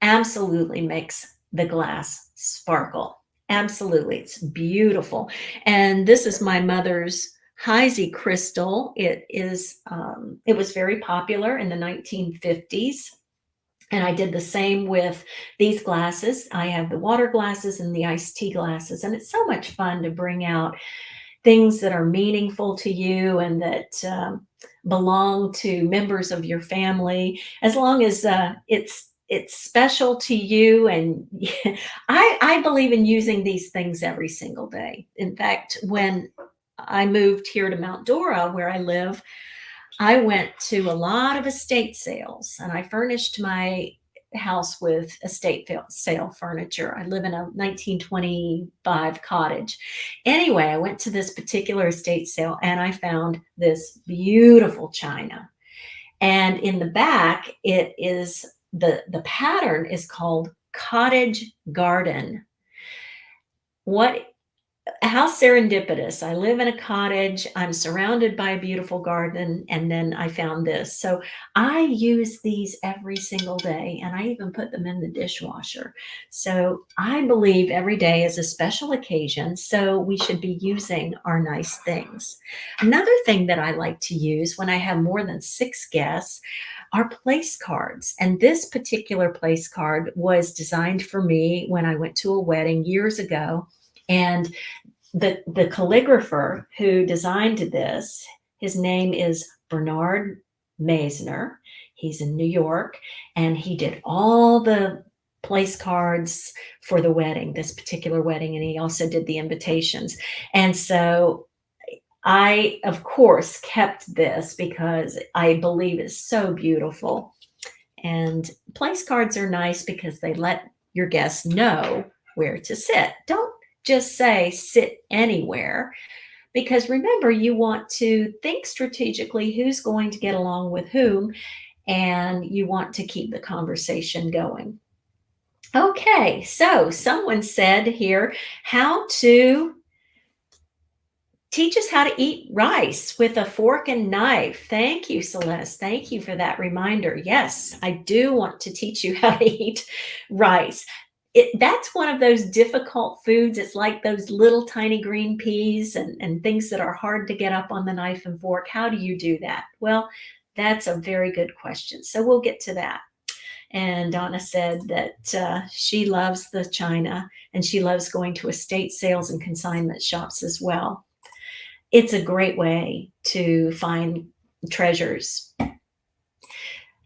absolutely makes the glass sparkle. Absolutely. It's beautiful. And this is my mother's Heisey crystal. It was very popular in the 1950s. And I did the same with these glasses. I have the water glasses and the iced tea glasses. And it's so much fun to bring out things that are meaningful to you and that belong to members of your family, as long as it's special to you. And I believe in using these things every single day. In fact, when I moved here to Mount Dora, where I live, I went to a lot of estate sales, and I furnished my house with estate sale furniture. I live in a 1925 cottage. Anyway, I went to this particular estate sale and I found this beautiful china. And in the back, it is the pattern is called cottage garden. How serendipitous. I live in a cottage. I'm surrounded by a beautiful garden. And then I found this. So I use these every single day, and I even put them in the dishwasher. So I believe every day is a special occasion. So we should be using our nice things. Another thing that I like to use when I have more than 6 guests are place cards. And this particular place card was designed for me when I went to a wedding years ago. And the calligrapher who designed this, his name is Bernard Meisner. He's in New York, and he did all the place cards for the wedding, this particular wedding, and he also did the invitations. And so I, of course, kept this because I believe it's so beautiful. And place cards are nice because they let your guests know where to sit. Don't just say sit anywhere, because remember, you want to think strategically who's going to get along with whom, and you want to keep the conversation going. Okay, so someone said here how to teach us how to eat rice with a fork and knife. Thank you, Celeste. Thank you for that reminder. Yes, I do want to teach you how to eat rice. That's one of those difficult foods. It's like those little tiny green peas and things that are hard to get up on the knife and fork. How do you do that? Well, that's a very good question. So we'll get to that. And Donna said that she loves the china and she loves going to estate sales and consignment shops as well. It's a great way to find treasures.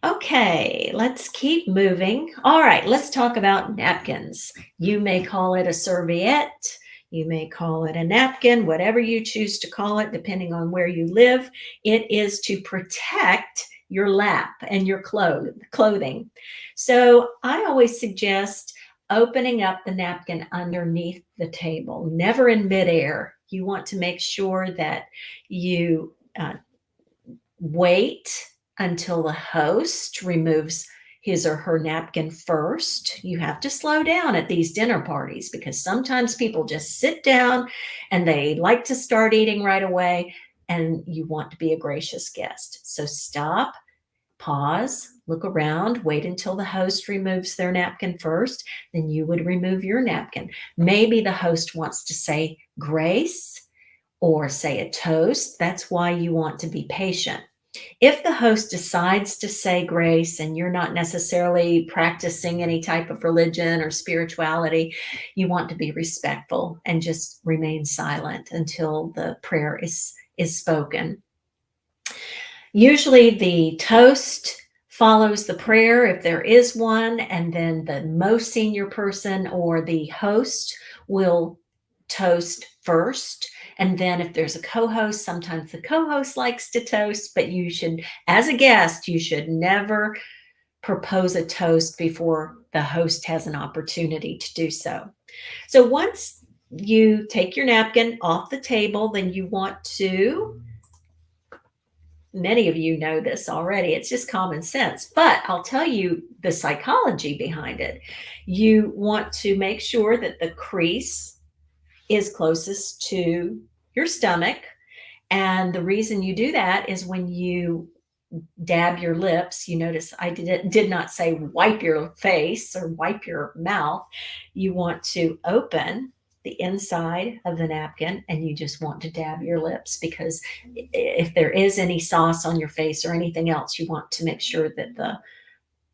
Okay, let's keep moving. All right, let's talk about napkins. You may call it a serviette. You may call it a napkin, whatever you choose to call it, depending on where you live. It is to protect your lap and your clothing. So I always suggest opening up the napkin underneath the table, never in midair. You want to make sure that you wait until the host removes his or her napkin first. You have to slow down at these dinner parties because sometimes people just sit down and they like to start eating right away, and you want to be a gracious guest. So stop, pause, look around, wait until the host removes their napkin first, then you would remove your napkin. Maybe the host wants to say grace or say a toast. That's why you want to be patient. If the host decides to say grace and you're not necessarily practicing any type of religion or spirituality, you want to be respectful and just remain silent until the prayer is spoken. Usually the toast follows the prayer if there is one, and then the most senior person or the host will toast first. And then if there's a co-host, sometimes the co-host likes to toast, but you should, as a guest, you should never propose a toast before the host has an opportunity to do so. So once you take your napkin off the table, then you want to, many of you know this already, it's just common sense, but I'll tell you the psychology behind it. You want to make sure that the crease is closest to your stomach. And the reason you do that is when you dab your lips, you notice I did not say wipe your face or wipe your mouth. You want to open the inside of the napkin and you just want to dab your lips, because if there is any sauce on your face or anything else, you want to make sure that the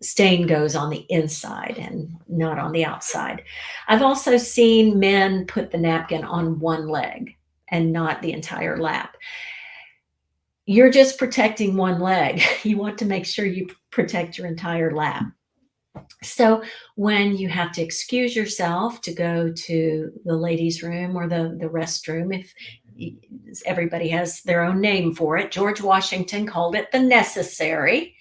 stain goes on the inside and not on the outside. I've also seen men put the napkin on one leg and not the entire lap. You're just protecting one leg. You want to make sure you protect your entire lap. So when you have to excuse yourself to go to the ladies' room or the restroom, if everybody has their own name for it, George Washington called it the necessary.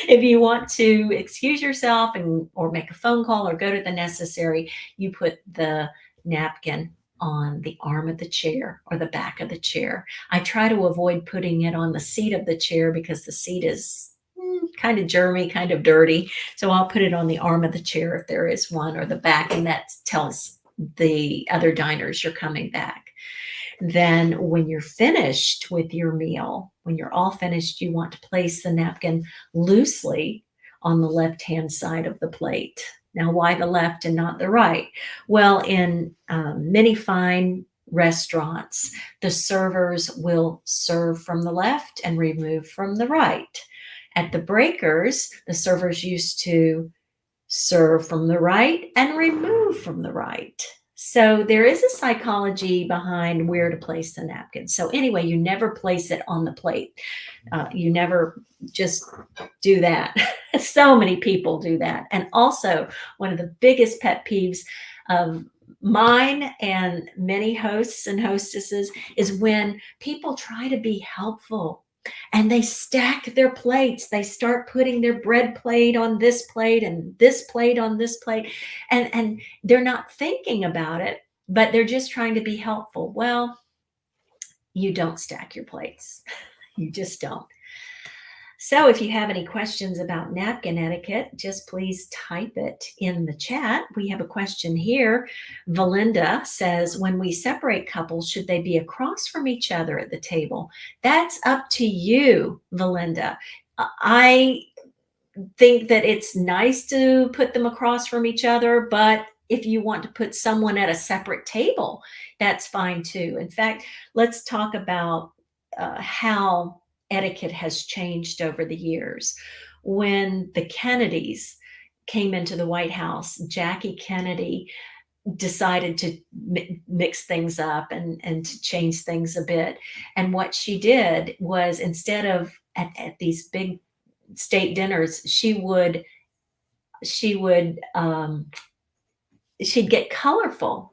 If you want to excuse yourself or make a phone call or go to the necessary, you put the napkin on the arm of the chair or the back of the chair. I try to avoid putting it on the seat of the chair because the seat is kind of germy, kind of dirty. So I'll put it on the arm of the chair if there is one, or the back, and that tells the other diners you're coming back. Then when you're finished with your meal, when you're all finished, you want to place the napkin loosely on the left-hand side of the plate. Now, why the left and not the right? Well, in many fine restaurants, the servers will serve from the left and remove from the right. At the breakers, the servers used to serve from the right and remove from the right. So there is a psychology behind where to place the napkin. So anyway, you never place it on the plate. You never just do that. So many people do that. And also, one of the biggest pet peeves of mine and many hosts and hostesses is when people try to be helpful and they stack their plates. They start putting their bread plate on this plate and this plate on this plate, and they're not thinking about it, but they're just trying to be helpful. Well, you don't stack your plates. You just don't. So if you have any questions about napkin etiquette, just please type it in the chat. We have a question here. Valinda says, when we separate couples, should they be across from each other at the table? That's up to you, Valinda. I think that it's nice to put them across from each other, but if you want to put someone at a separate table, that's fine too. In fact, let's talk about how etiquette has changed over the years. when the Kennedys came into the White House. Jackie Kennedy decided to mix things up and to change things a bit. And what she did was, instead of at these big state dinners, she would she'd get colorful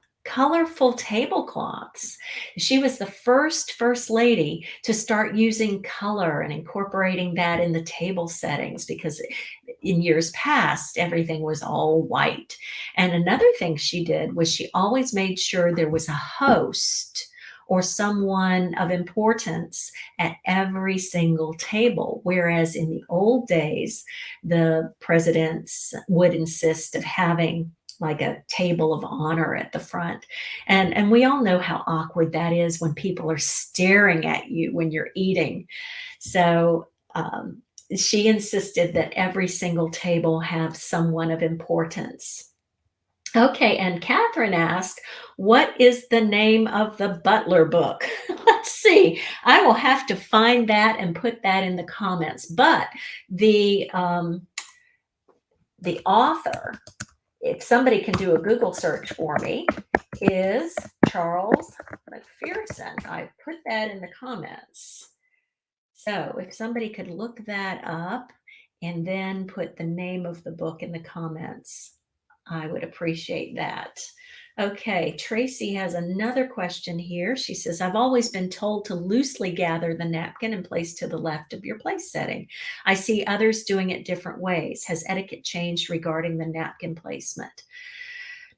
tablecloths. She was the first lady to start using color and incorporating that in the table settings, because in years past everything was all white. And another thing she did was she always made sure there was a host or someone of importance at every single table, whereas in the old days the presidents would insist of having like a table of honor at the front. And we all know how awkward that is when people are staring at you when you're eating. So she insisted that every single table have someone of importance. Okay, and Catherine asked, what is the name of the Butler book? Let's see. I will have to find that and put that in the comments. But the author, if somebody can do a Google search for me, is Charles McPherson. I put that in the comments. So if somebody could look that up and then put the name of the book in the comments, I would appreciate that. Okay, Tracy has another question here. She says, I've always been told to loosely gather the napkin and place to the left of your place setting. I see others doing it different ways. Has etiquette changed regarding the napkin placement?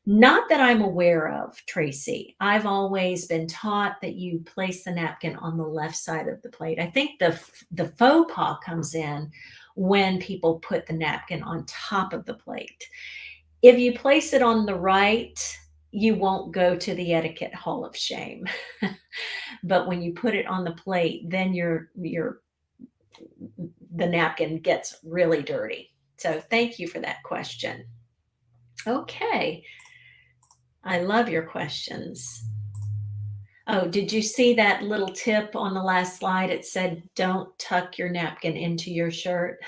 Not that I'm aware of, Tracy. I've always been taught that you place the napkin on the left side of the plate. I think the faux pas comes in when people put the napkin on top of the plate. If you place it on the right, you won't go to the etiquette hall of shame. But when you put it on the plate, then the napkin gets really dirty. So thank you for that question. Okay. I love your questions. Oh, did you see that little tip on the last slide? It said, don't tuck your napkin into your shirt.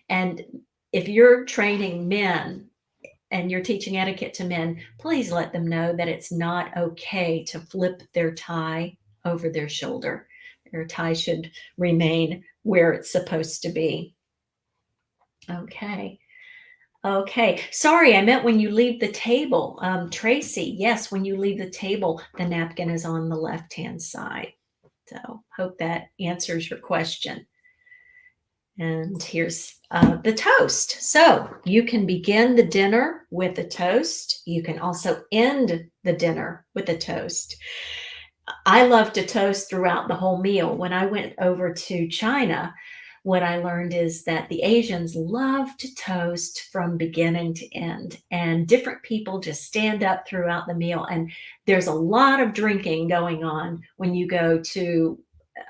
And if you're training men and you're teaching etiquette to men, please let them know that it's not okay to flip their tie over their shoulder. Their tie should remain where it's supposed to be. Okay. Okay. Sorry, I meant when you leave the table. Tracy, yes, when you leave the table, the napkin is on the left-hand side. So hope that answers your question. And here's the toast. So you can begin the dinner with a toast. You can also end the dinner with a toast. I love to toast throughout the whole meal. When I went over to China, what I learned is that the Asians love to toast from beginning to end, and different people just stand up throughout the meal. And there's a lot of drinking going on when you go to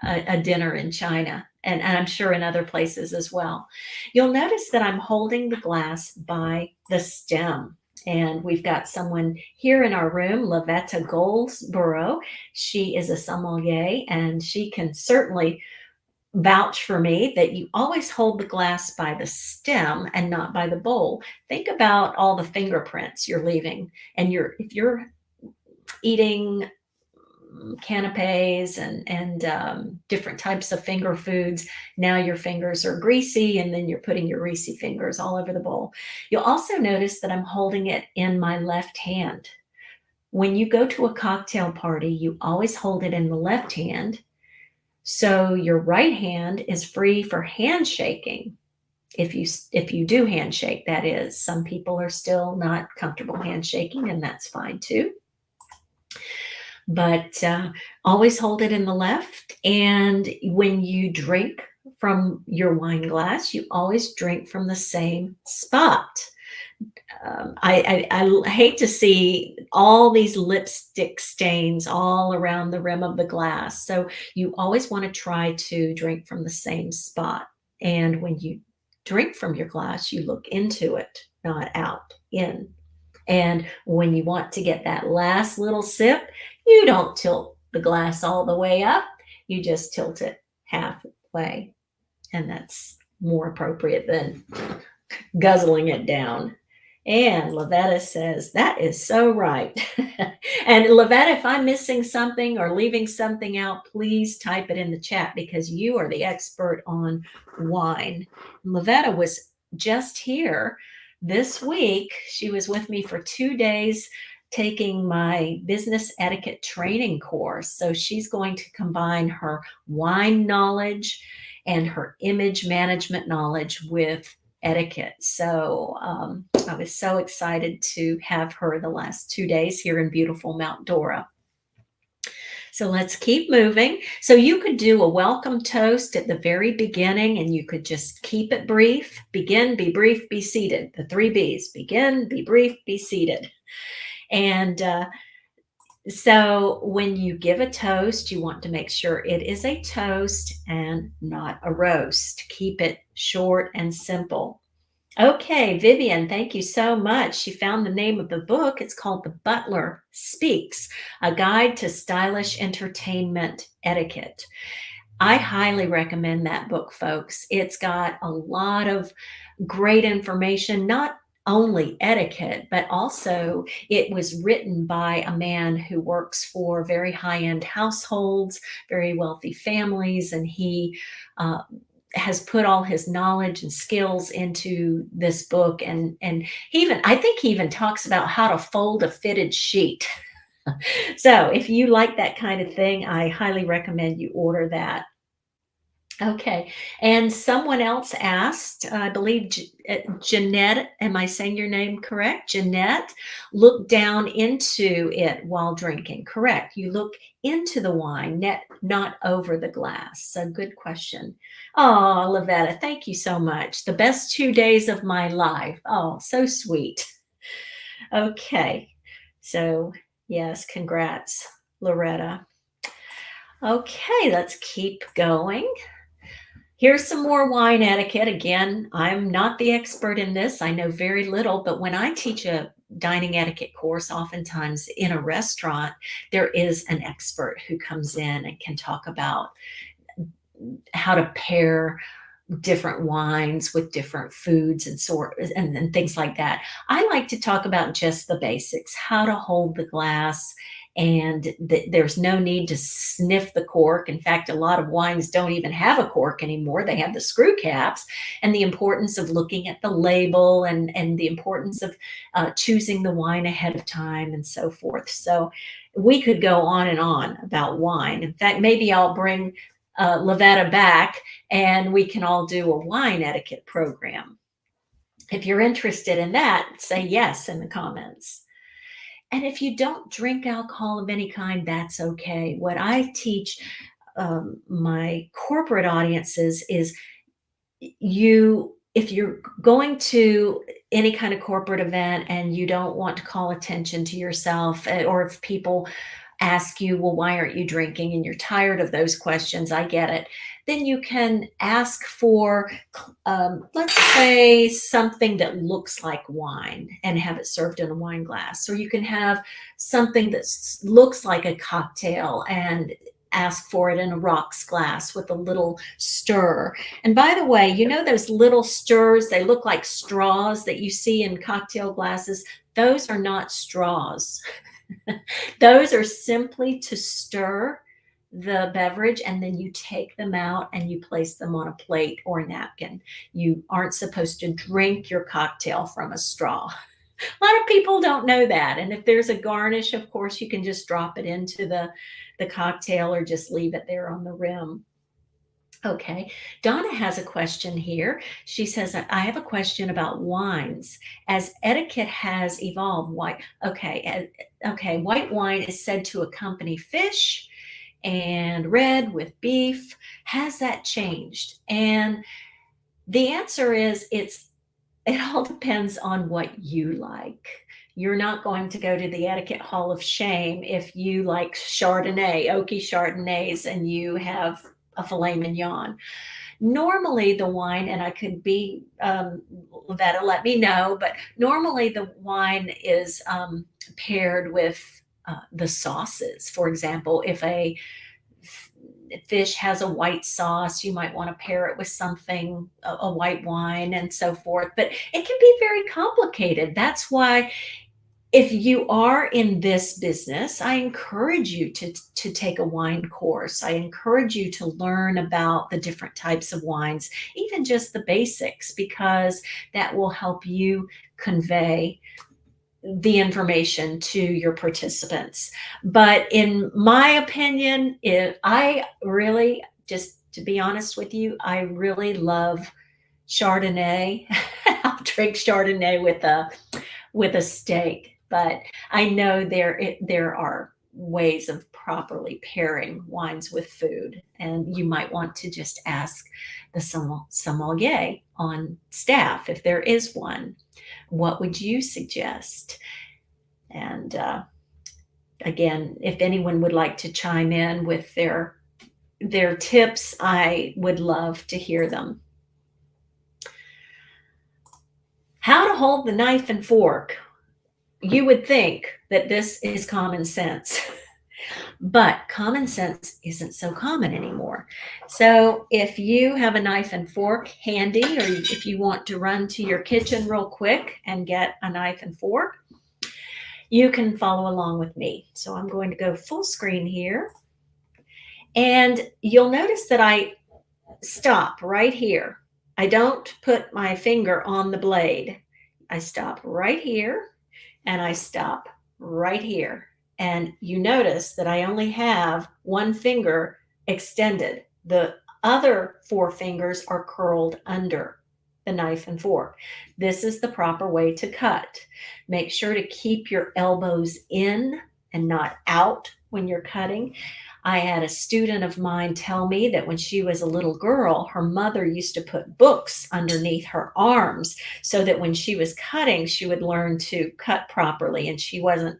a dinner in China, and I'm sure in other places as well. You'll notice that I'm holding the glass by the stem. And we've got someone here in our room, Lavetta Goldsboro. She is a sommelier, and she can certainly vouch for me that you always hold the glass by the stem and not by the bowl. Think about all the fingerprints you're leaving. And if you're eating canapes and different types of finger foods, now your fingers are greasy, and then you're putting your greasy fingers all over the bowl. You'll also notice that I'm holding it in my left hand. When you go to a cocktail party, you always hold it in the left hand. So your right hand is free for handshaking. If you do handshake, that is. Some people are still not comfortable handshaking, and that's fine too. But always hold it in the left. And when you drink from your wine glass, you always drink from the same spot. I hate to see all these lipstick stains all around the rim of the glass. So you always want to try to drink from the same spot. And when you drink from your glass, you look into it, not out, in. And when you want to get that last little sip, you don't tilt the glass all the way up. You just tilt it halfway. And that's more appropriate than guzzling it down. And Lavetta says, that is so right. And Lavetta, if I'm missing something or leaving something out, please type it in the chat because you are the expert on wine. Lavetta was just here this week. She was with me for 2 days taking my business etiquette training course. So she's going to combine her wine knowledge and her image management knowledge with etiquette. So I was so excited to have her the last 2 days here in beautiful Mount Dora. So let's keep moving. So you could do a welcome toast at the very beginning and you could just keep it brief. Begin, be brief, be seated. The 3 B's. Begin, be brief, be seated. And so when you give a toast, you want to make sure it is a toast and not a roast. Keep it short and simple. Okay, Vivian, thank you so much. She found the name of the book. It's called The Butler Speaks, A Guide to Stylish Entertainment Etiquette. I highly recommend that book, folks. It's got a lot of great information, not only etiquette, but also it was written by a man who works for very high-end households, very wealthy families, and he has put all his knowledge and skills into this book. And I think he even talks about how to fold a fitted sheet. So if you like that kind of thing, I highly recommend you order that. Okay, and someone else asked, I believe Jeanette, am I saying your name correct? Jeanette, look down into it while drinking. Correct. You look into the wine, not over the glass. So good question. Oh, Lavetta, thank you so much. The best 2 days of my life. Oh, so sweet. Okay, so yes, congrats, Loretta. Okay, let's keep going. Here's some more wine etiquette. Again, I'm not the expert in this. I know very little, but when I teach a dining etiquette course, oftentimes in a restaurant, there is an expert who comes in and can talk about how to pair different wines with different foods and things like that. I like to talk about just the basics, how to hold the glass, and there's no need to sniff the cork. In fact, a lot of wines don't even have a cork anymore. They have the screw caps, and the importance of looking at the label and the importance of choosing the wine ahead of time and so forth. So we could go on and on about wine. In fact, maybe I'll bring Lavetta back and we can all do a wine etiquette program. If you're interested in that, say yes in the comments. And if you don't drink alcohol of any kind, that's okay. What I teach my corporate audiences is if you're going to any kind of corporate event and you don't want to call attention to yourself, or if people ask you, well, why aren't you drinking? And you're tired of those questions, I get it. Then you can ask for, let's say, something that looks like wine and have it served in a wine glass. Or you can have something that looks like a cocktail and ask for it in a rocks glass with a little stir. And by the way, you know those little stirs, they look like straws that you see in cocktail glasses? Those are not straws. Those are simply to stir the beverage, and then you take them out and you place them on a plate or a napkin. You aren't supposed to drink your cocktail from a straw. A lot of people don't know that. And if there's a garnish, of course, you can just drop it into the cocktail or just leave it there on the rim. Okay, Donna has a question here. She says, I have a question about wines. As etiquette has evolved, white wine is said to accompany fish and red with beef. Has that changed? And the answer is it all depends on what you like. You're not going to go to the Etiquette Hall of Shame if you like Chardonnay, oaky Chardonnays, and you have a filet mignon. Normally the wine, and I could be, that'll let me know, but normally the wine is paired with the sauces. For example, if fish has a white sauce, you might want to pair it with something, a white wine and so forth. But it can be very complicated. That's why if you are in this business, I encourage you to take a wine course. I encourage you to learn about the different types of wines, even just the basics, because that will help you convey the information to your participants. But in my opinion, if I really, just to be honest with you, I really love Chardonnay. I'll drink Chardonnay with a steak. But I know there are ways of properly pairing wines with food, and you might want to just ask the sommelier on staff, if there is one, what would you suggest? And again, if anyone would like to chime in with their tips, I would love to hear them. How to hold the knife and fork. You would think that this is common sense, but common sense isn't so common anymore. So if you have a knife and fork handy, or if you want to run to your kitchen real quick and get a knife and fork, you can follow along with me. So I'm going to go full screen here. And you'll notice that I stop right here. I don't put my finger on the blade. I stop right here. And I stop right here. And you notice that I only have one finger extended. The other 4 fingers are curled under the knife and fork. This is the proper way to cut. Make sure to keep your elbows in and not out when you're cutting. I had a student of mine tell me that when she was a little girl, her mother used to put books underneath her arms so that when she was cutting, she would learn to cut properly and she wasn't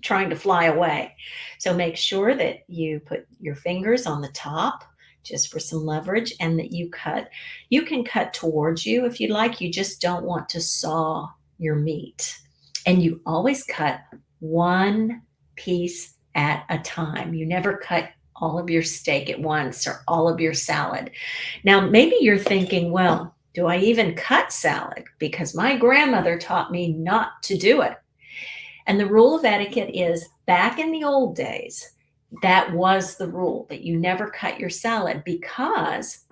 trying to fly away. So make sure that you put your fingers on the top just for some leverage, and that you cut. You can cut towards you if you like. You just don't want to saw your meat. And you always cut one piece at a time. You never cut all of your steak at once or all of your salad. Now, maybe you're thinking, well, do I even cut salad? Because my grandmother taught me not to do it. And the rule of etiquette is, back in the old days, that was the rule, that you never cut your salad, because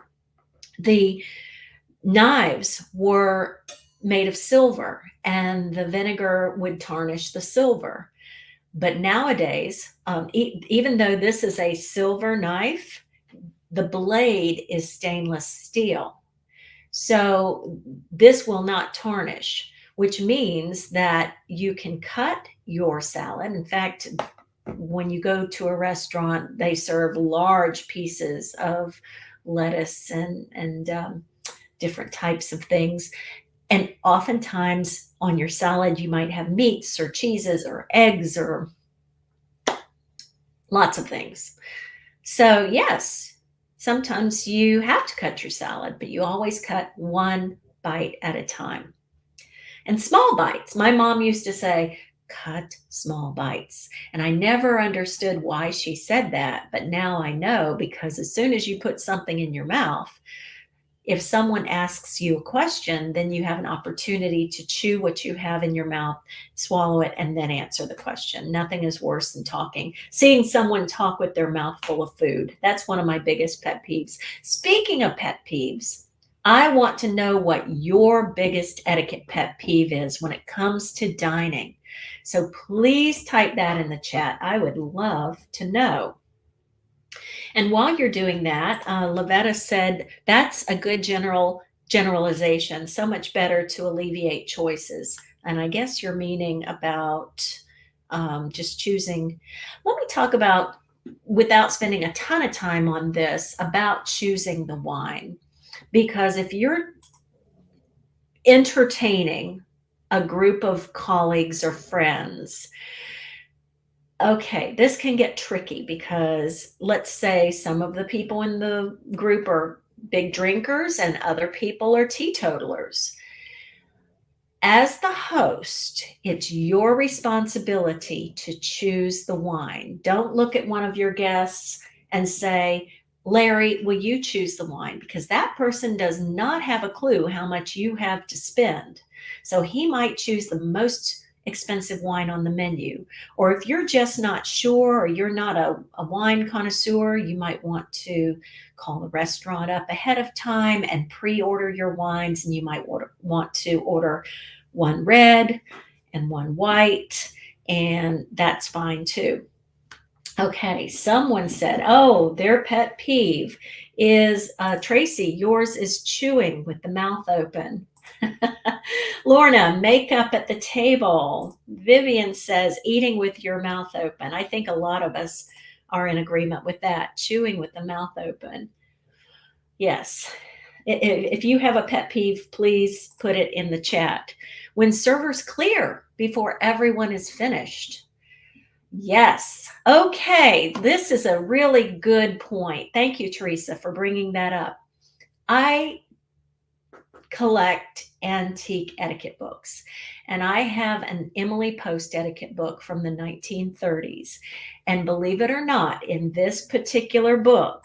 the knives were made of silver and the vinegar would tarnish the silver. But nowadays, even though this is a silver knife, the blade is stainless steel. So this will not tarnish, which means that you can cut your salad. In fact, when you go to a restaurant, they serve large pieces of lettuce and different types of things. And oftentimes on your salad, you might have meats or cheeses or eggs or lots of things. So yes, sometimes you have to cut your salad, but you always cut one bite at a time. And small bites. My mom used to say, cut small bites. And I never understood why she said that, but now I know, because as soon as you put something in your mouth, if someone asks you a question, then you have an opportunity to chew what you have in your mouth, swallow it, and then answer the question. Nothing is worse than seeing someone talk with their mouth full of food. That's one of my biggest pet peeves. Speaking of pet peeves, I want to know what your biggest etiquette pet peeve is when it comes to dining. So please type that in the chat. I would love to know. And while you're doing that, Lavetta said, that's a good generalization. So much better to alleviate choices. And I guess you're meaning about just choosing. Let me talk about, without spending a ton of time on this, about choosing the wine. Because if you're entertaining a group of colleagues or friends, okay, this can get tricky, because let's say some of the people in the group are big drinkers and other people are teetotalers. As the host, it's your responsibility to choose the wine. Don't look at one of your guests and say, Larry, will you choose the wine? Because that person does not have a clue how much you have to spend. So he might choose the most expensive wine on the menu. Or if you're just not sure, or you're not a wine connoisseur, you might want to call the restaurant up ahead of time and pre-order your wines. And you might want to order one red and one white, and that's fine too. Okay, someone said, oh, their pet peeve is, Tracy, yours is chewing with the mouth open. Lorna, makeup at the table. Vivian says, eating with your mouth open. I think a lot of us are in agreement with that, chewing with the mouth open. Yes. If you have a pet peeve, please put it in the chat. When servers clear before everyone is finished. Yes. Okay. This is a really good point. Thank you, Teresa, for bringing that up. I collect antique etiquette books, and I have an Emily Post etiquette book from the 1930s. And believe it or not, in this particular book,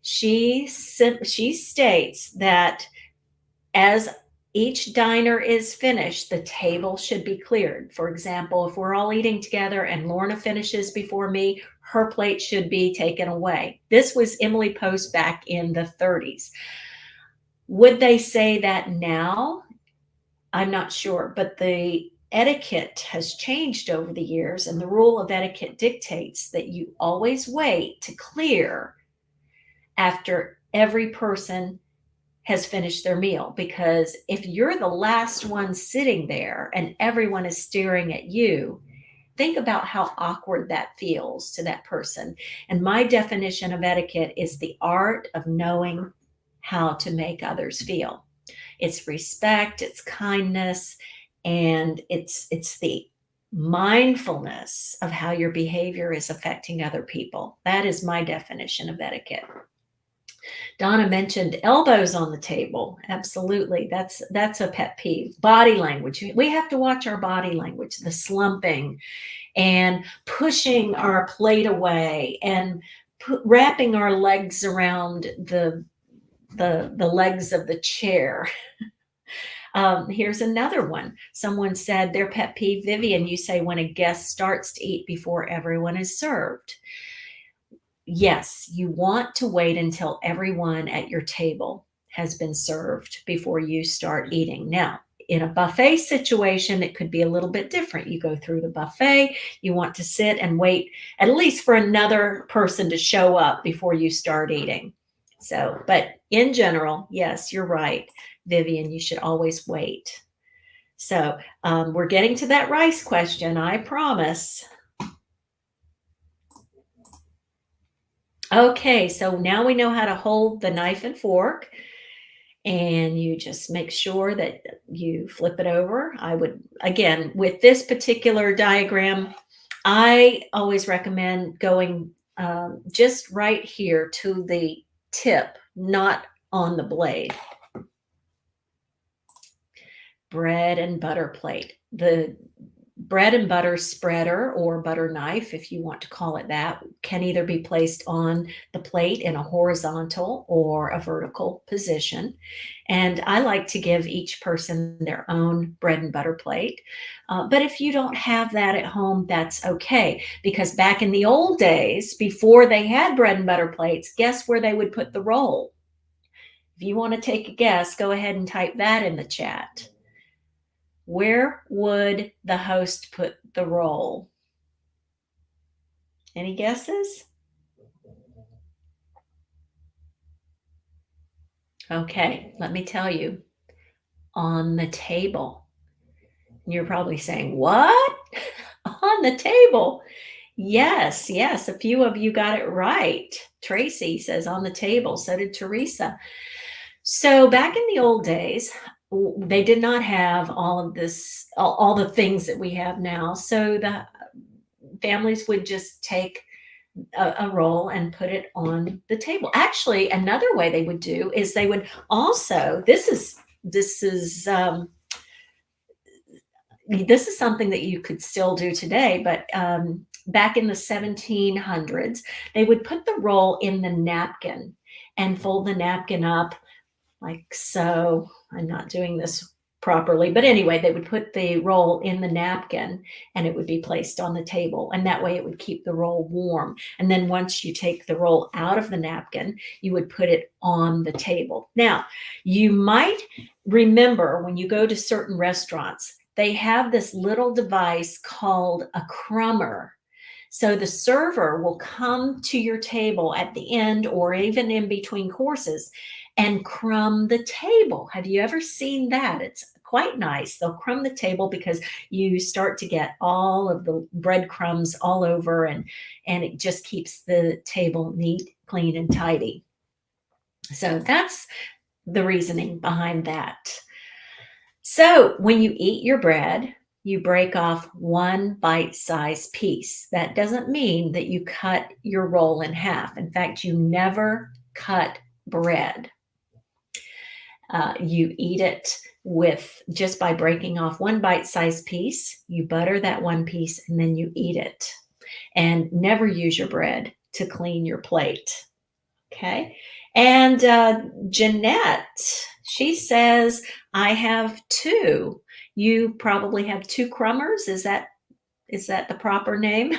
she states that as each diner is finished, the table should be cleared. For example, if we're all eating together and Lorna finishes before me, her plate should be taken away. This was Emily Post back in the 30s. Would they say that now? I'm not sure, but the etiquette has changed over the years, and the rule of etiquette dictates that you always wait to clear after every person has finished their meal, because if you're the last one sitting there and everyone is staring at you, think about how awkward that feels to that person. And my definition of etiquette is the art of knowing how to make others feel. It's respect, it's kindness, and it's the mindfulness of how your behavior is affecting other people. That is my definition of etiquette. Donna mentioned elbows on the table. Absolutely. That's a pet peeve. Body language. We have to watch our body language, the slumping and pushing our plate away and wrapping our legs around the legs of the chair. Here's another one. Someone said their pet peeve, Vivian, you say when a guest starts to eat before everyone is served. Yes, you want to wait until everyone at your table has been served before you start eating. Now, in a buffet situation, it could be a little bit different. You go through the buffet, you want to sit and wait at least for another person to show up before you start eating. So, but in general, yes, you're right, Vivian, you should always wait. So we're getting to that rice question, I promise. Okay, so now we know how to hold the knife and fork, and you just make sure that you flip it over. I would, again, with this particular diagram, I always recommend going just right here to the tip, not on the blade. Bread and butter plate. The bread and butter spreader, or butter knife, if you want to call it that, can either be placed on the plate in a horizontal or a vertical position. And I like to give each person their own bread and butter plate. But if you don't have that at home, that's okay. Because back in the old days, before they had bread and butter plates, guess where they would put the roll? If you want to take a guess, go ahead and type that in the chat. Where would the host put the roll? Any guesses? Okay, let me tell you. On the table. You're probably saying, what? On the table. Yes, a few of you got it right. Tracy says on the table. So did Teresa. So back in the old days, they did not have all of this, all the things that we have now. So the families would just take a roll and put it on the table. Actually, another way they would do is they would also, this is something that you could still do today, but back in the 1700s, they would put the roll in the napkin and fold the napkin up like so. I'm not doing this properly, but anyway, they would put the roll in the napkin and it would be placed on the table, and that way it would keep the roll warm. And then once you take the roll out of the napkin, you would put it on the table. Now, you might remember when you go to certain restaurants, they have this little device called a crummer. So the server will come to your table at the end or even in between courses and crumb the table. Have you ever seen that? It's quite nice. They'll crumb the table because you start to get all of the breadcrumbs all over, and it just keeps the table neat, clean, and tidy. So that's the reasoning behind that. So when you eat your bread, you break off one bite-sized piece. That doesn't mean that you cut your roll in half. In fact, you never cut bread. You eat it with just by breaking off one bite-sized piece. You butter that one piece and then you eat it. And never use your bread to clean your plate. Okay. And Jeanette, she says, I have two. You probably have two crummers. Is that the proper name?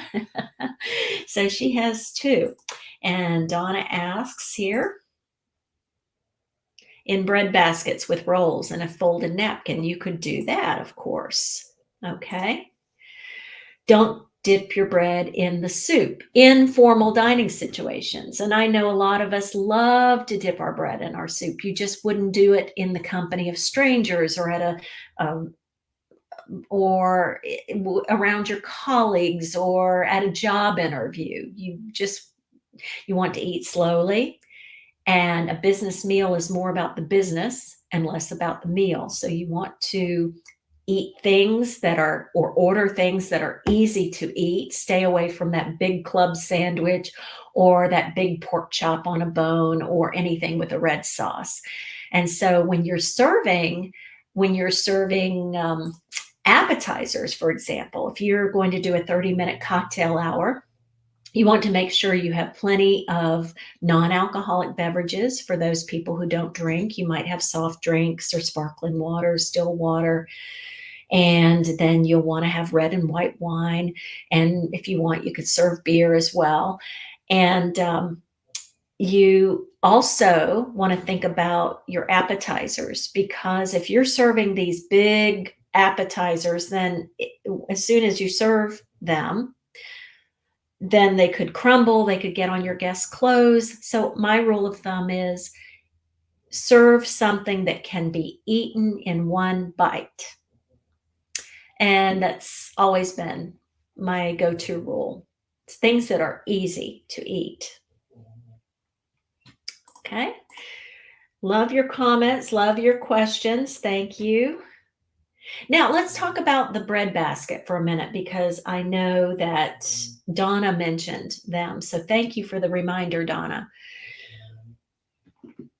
So she has two. And Donna asks here, in bread baskets with rolls and a folded napkin. You could do that, of course. Okay. Don't dip your bread in the soup. Informal dining situations. And I know a lot of us love to dip our bread in our soup. You just wouldn't do it in the company of strangers or at or around your colleagues or at a job interview. You want to eat slowly. And a business meal is more about the business and less about the meal. So you want to eat things that are, or order things that are easy to eat. Stay away from that big club sandwich or that big pork chop on a bone or anything with a red sauce. And so when you're serving appetizers, for example, if you're going to do a 30-minute cocktail hour, you want to make sure you have plenty of non-alcoholic beverages for those people who don't drink. You might have soft drinks or sparkling water, still water. And then you'll want to have red and white wine. And if you want, you could serve beer as well. And you also want to think about your appetizers, because if you're serving these big appetizers, then as soon as you serve them, then they could crumble, they could get on your guests' clothes. So my rule of thumb is serve something that can be eaten in one bite. And that's always been my go-to rule. It's things that are easy to eat. Okay. Love your comments, love your questions. Thank you. Now, let's talk about the bread basket for a minute, because I know that Donna mentioned them. So thank you for the reminder, Donna.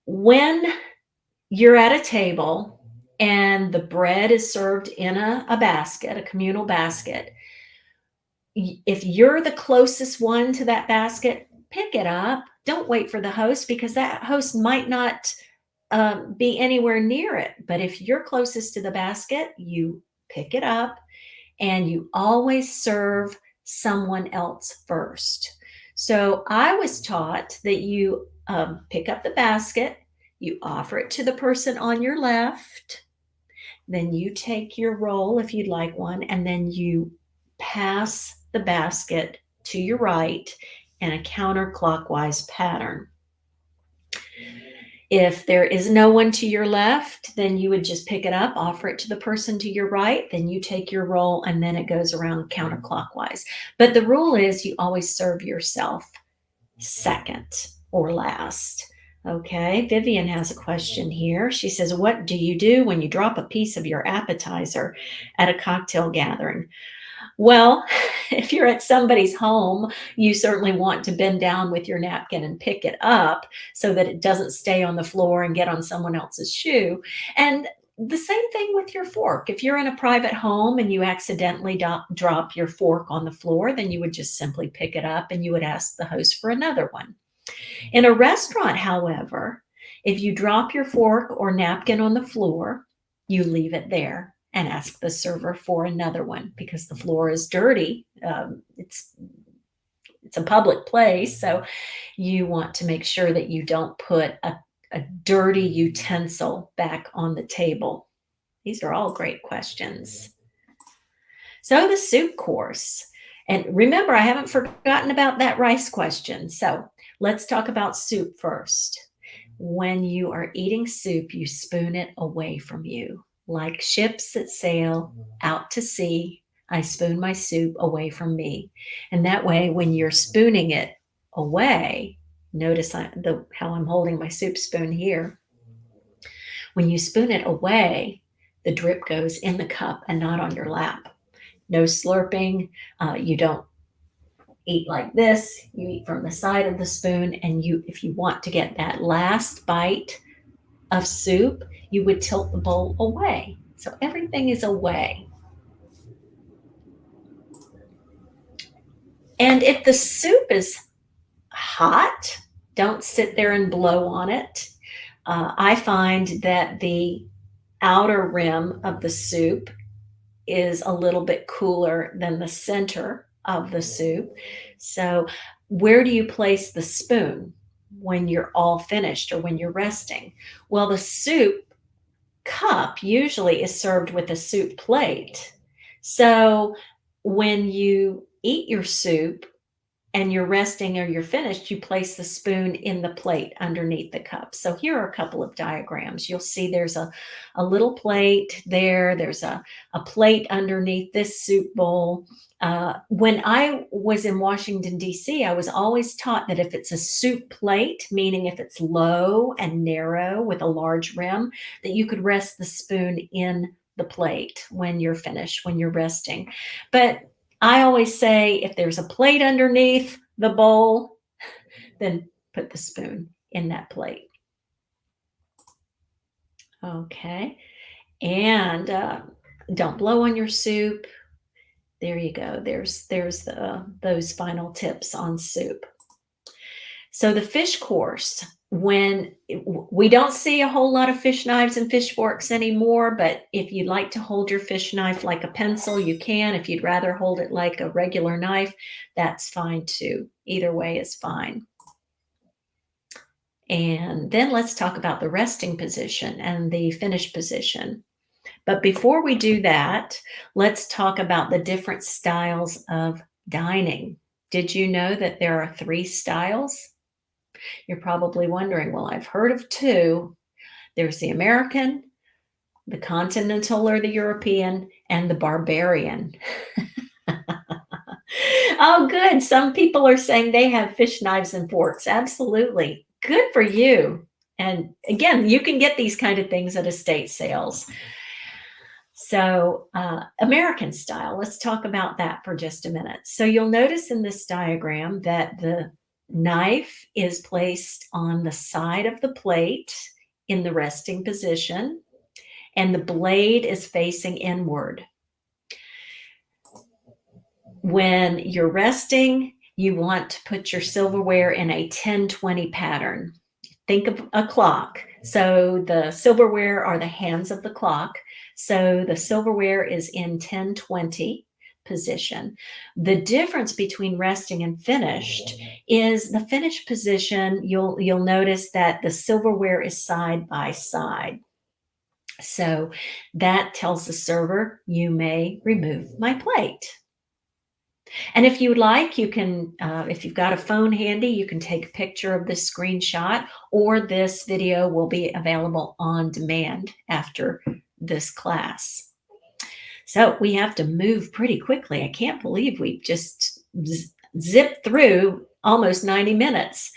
When you're at a table and the bread is served in a basket, a communal basket, if you're the closest one to that basket, pick it up. Don't wait for the host, because that host might not be anywhere near it. But if you're closest to the basket, you pick it up, and you always serve someone else first. So I was taught that you pick up the basket, you offer it to the person on your left, then you take your roll if you'd like one, and then you pass the basket to your right in a counterclockwise pattern. If there is no one to your left, then you would just pick it up, offer it to the person to your right, then you take your roll, and then it goes around counterclockwise. But the rule is you always serve yourself second or last. Okay, Vivian has a question here. She says, what do you do when you drop a piece of your appetizer at a cocktail gathering? Well, if you're at somebody's home, you certainly want to bend down with your napkin and pick it up so that it doesn't stay on the floor and get on someone else's shoe. And the same thing with your fork. If you're in a private home and you accidentally drop your fork on the floor, then you would just simply pick it up and you would ask the host for another one. In a restaurant, however, if you drop your fork or napkin on the floor, you leave it there and ask the server for another one because the floor is dirty. It's a public place, so you want to make sure that you don't put a dirty utensil back on the table. These are all great questions. So the soup course. And remember, I haven't forgotten about that rice question. So let's talk about soup first. When you are eating soup, you spoon it away from you. Like ships that sail out to sea, I spoon my soup away from me. And that way, when you're spooning it away, notice how I'm holding my soup spoon here. When you spoon it away, the drip goes in the cup and not on your lap. No slurping. You don't eat like this. You eat from the side of the spoon, and if you want to get that last bite of soup, you would tilt the bowl away. So everything is away. And if the soup is hot, don't sit there and blow on it. I find that the outer rim of the soup is a little bit cooler than the center of the soup. So where do you place the spoon when you're all finished or when you're resting? Well, the soup cup usually is served with a soup plate. So when you eat your soup and you're resting or you're finished, you place the spoon in the plate underneath the cup. So here are a couple of diagrams. You'll see there's a little plate there. There's a plate underneath this soup bowl. When I was in Washington, D.C., I was always taught that if it's a soup plate, meaning if it's low and narrow with a large rim, that you could rest the spoon in the plate when you're finished, when you're resting. But I always say if there's a plate underneath the bowl, then put the spoon in that plate. Okay. And don't blow on your soup. There you go. There's those final tips on soup. So the fish course, when we don't see a whole lot of fish knives and fish forks anymore, but if you'd like to hold your fish knife like a pencil, you can. If you'd rather hold it like a regular knife, that's fine too. Either way is fine. And then let's talk about the resting position and the finished position. But before we do that, let's talk about the different styles of dining. Did you know that there are 3 styles? You're probably wondering, well, I've heard of 2. There's the American, the Continental or the European, and the Barbarian. Oh, good. Some people are saying they have fish knives and forks. Absolutely. Good for you. And again, you can get these kind of things at estate sales. So American style, let's talk about that for just a minute. So you'll notice in this diagram that the knife is placed on the side of the plate in the resting position, and the blade is facing inward. When you're resting, you want to put your silverware in a 10-20 pattern. Think of a clock. So the silverware are the hands of the clock. So the silverware is in 10-20 position. The difference between resting and finished is the finished position. You'll notice that the silverware is side by side. So that tells the server, you may remove my plate. And if you would like, you can, if you've got a phone handy, you can take a picture of this screenshot, or this video will be available on demand after this class. So we have to move pretty quickly. I can't believe we've just zipped through almost 90 minutes.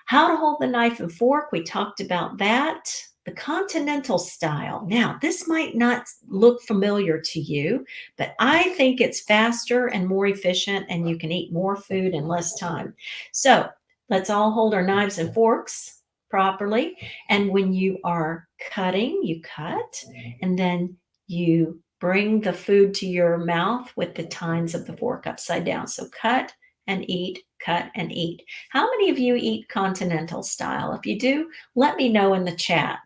How to hold the knife and fork, we talked about that. The Continental style. Now, this might not look familiar to you, but I think it's faster and more efficient, and you can eat more food in less time. So let's all hold our knives and forks properly. And when you are cutting, you cut, and then you bring the food to your mouth with the tines of the fork upside down. So cut and eat, cut and eat. How many of you eat continental style? If you do, let me know in the chat.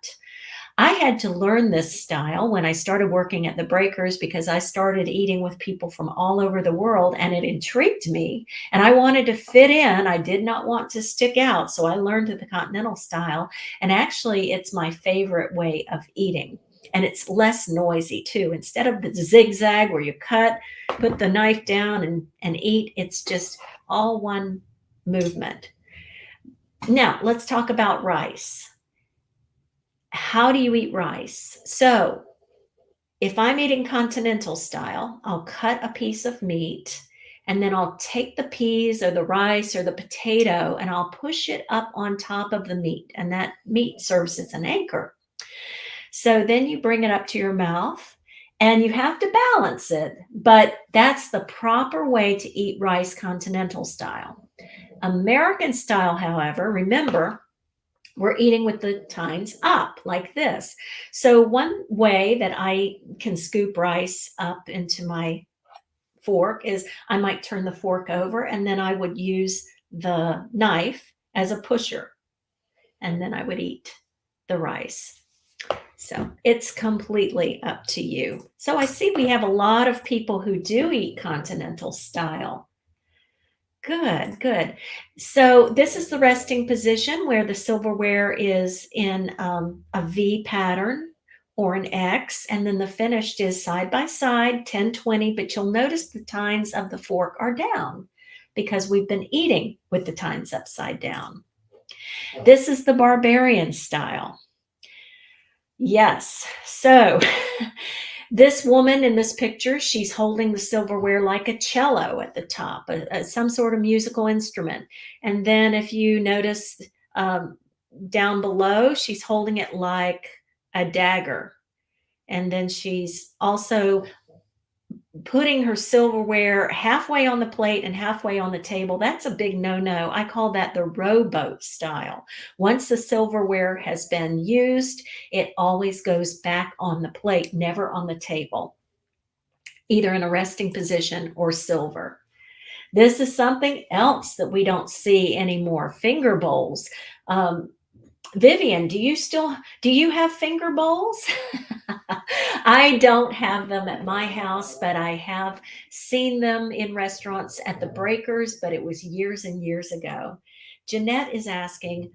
I had to learn this style when I started working at the Breakers because I started eating with people from all over the world, and it intrigued me and I wanted to fit in. I did not want to stick out. So I learned the continental style, and actually it's my favorite way of eating. And it's less noisy too. Instead of the zigzag where you cut, put the knife down and eat, it's just all one movement. Now let's talk about rice. How do you eat rice? So if I'm eating continental style, I'll cut a piece of meat and then I'll take the peas or the rice or the potato and I'll push it up on top of the meat, and that meat serves as an anchor. So then you bring it up to your mouth and you have to balance it, but that's the proper way to eat rice continental style. American style, however, remember, we're eating with the tines up like this. So one way that I can scoop rice up into my fork is I might turn the fork over and then I would use the knife as a pusher, and then I would eat the rice. So it's completely up to you. So I see we have a lot of people who do eat continental style. Good, good. So this is the resting position where the silverware is in a V pattern or an X, and then the finished is side by side, 10-20, but you'll notice the tines of the fork are down because we've been eating with the tines upside down. This is the barbarian style. Yes, so this woman in this picture, she's holding the silverware like a cello at the top, some sort of musical instrument. And then if you notice down below, she's holding it like a dagger. And then she's also putting her silverware halfway on the plate and halfway on the table. That's a big no-no. I call that the rowboat style. Once the silverware has been used, it always goes back on the plate, never on the table, either in a resting position or silver. This is something else that we don't see anymore, finger bowls. Vivian, do you have finger bowls? I don't have them at my house, but I have seen them in restaurants at the Breakers, but it was years and years ago. Jeanette is asking,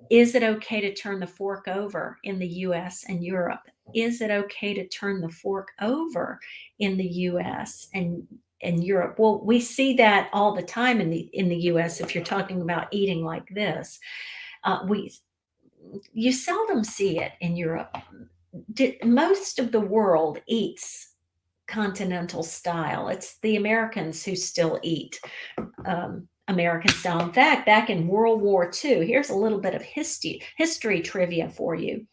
is it okay to turn the fork over in the US and Europe? Is it okay to turn the fork over in the US and Europe? Well, we see that all the time in the US if you're talking about eating like this. You seldom see it in Europe. Most of the world eats continental style. It's the Americans who still eat American style. In fact, back in World War II, here's a little bit of history trivia for you.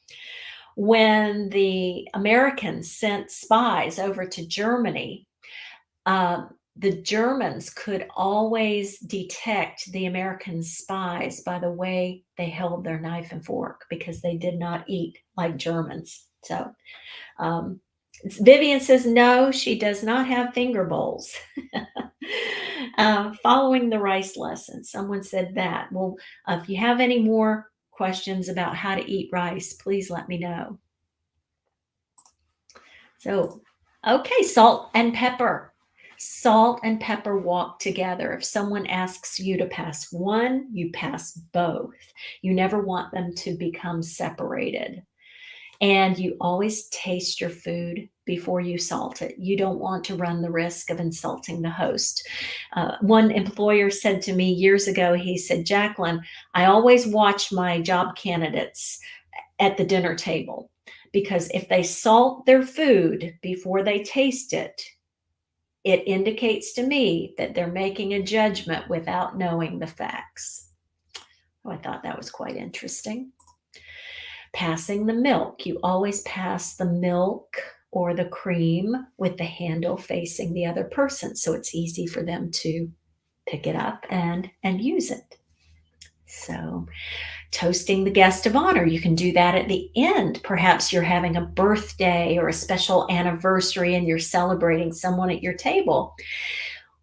When the Americans sent spies over to Germany, the Germans could always detect the American spies by the way they held their knife and fork, because they did not eat like Germans. So Vivian says, no, she does not have finger bowls. Following the rice lesson, someone said that. Well, if you have any more questions about how to eat rice, please let me know. So, okay, salt and pepper. Salt and pepper walk together. If someone asks you to pass one, you pass both. You never want them to become separated. And you always taste your food before you salt it. You don't want to run the risk of insulting the host. One employer said to me years ago, he said, Jacqueline, I always watch my job candidates at the dinner table, because if they salt their food before they taste it, it indicates to me that they're making a judgment without knowing the facts. Oh, I thought that was quite interesting. Passing the milk. You always pass the milk or the cream with the handle facing the other person, so it's easy for them to pick it up and use it. So toasting the guest of honor, you can do that at the end. Perhaps you're having a birthday or a special anniversary and you're celebrating someone at your table.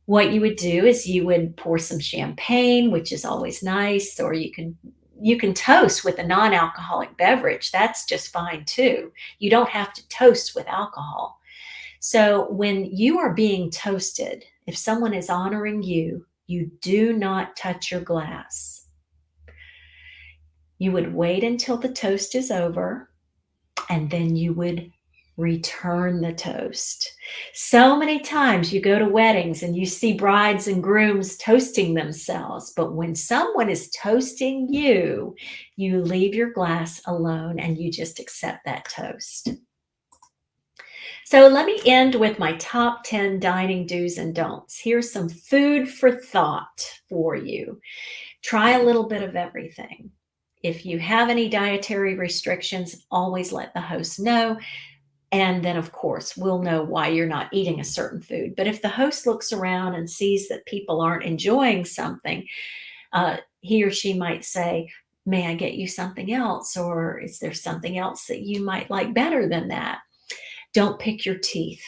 What you would do is you would pour some champagne, which is always nice, or you can toast with a non-alcoholic beverage. That's just fine too. You don't have to toast with alcohol. So when you are being toasted, if someone is honoring you, you do not touch your glass. You would wait until the toast is over, and then you would return the toast. So many times you go to weddings and you see brides and grooms toasting themselves, but when someone is toasting you, you leave your glass alone and you just accept that toast. So let me end with my top 10 dining do's and don'ts. Here's some food for thought for you. Try a little bit of everything. If you have any dietary restrictions, always let the host know. And then, of course, we'll know why you're not eating a certain food. But if the host looks around and sees that people aren't enjoying something, he or she might say, may I get you something else? Or is there something else that you might like better than that? Don't pick your teeth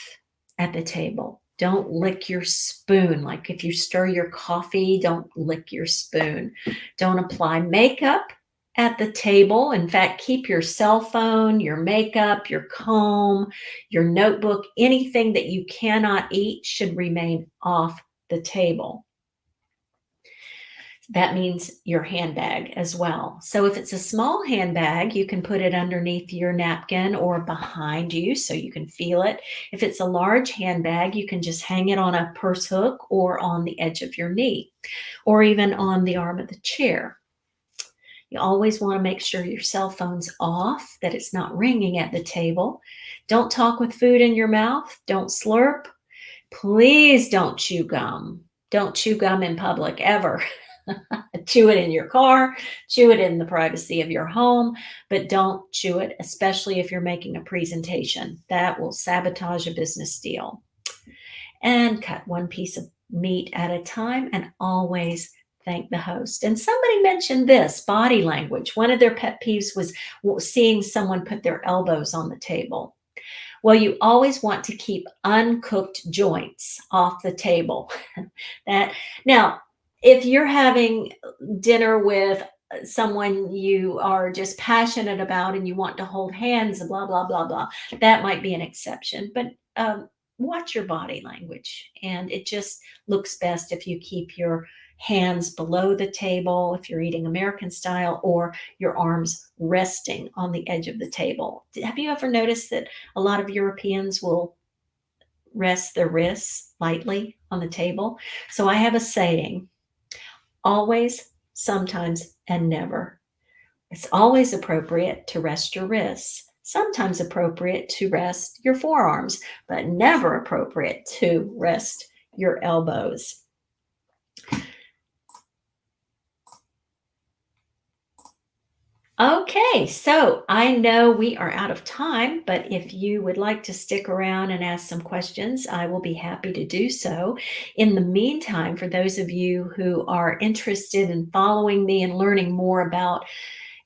at the table. Don't lick your spoon. Like if you stir your coffee, don't lick your spoon. Don't apply makeup at the table. In fact, keep your cell phone, your makeup, your comb, your notebook, anything that you cannot eat should remain off the table. That means your handbag as well. So if it's a small handbag, you can put it underneath your napkin or behind you so you can feel it. If it's a large handbag, you can just hang it on a purse hook or on the edge of your knee or even on the arm of the chair. You always want to make sure your cell phone's off, that it's not ringing at the table. Don't talk with food in your mouth. Don't slurp. Please don't chew gum. Don't chew gum in public ever. Chew it in your car, chew it in the privacy of your home, but don't chew it, especially if you're making a presentation. That will sabotage a business deal. And cut one piece of meat at a time and always thank the host. And somebody mentioned this, body language. One of their pet peeves was seeing someone put their elbows on the table. Well, you always want to keep uncooked joints off the table. Now, if you're having dinner with someone you are just passionate about and you want to hold hands, blah, blah, blah, blah, that might be an exception. But watch your body language. And it just looks best if you keep your hands below the table, if you're eating American style, or your arms resting on the edge of the table. Have you ever noticed that a lot of Europeans will rest their wrists lightly on the table? So I have a saying, always, sometimes, and never. It's always appropriate to rest your wrists, sometimes appropriate to rest your forearms, but never appropriate to rest your elbows. Okay, so I know we are out of time, but if you would like to stick around and ask some questions, I will be happy to do so. In the meantime, for those of you who are interested in following me and learning more about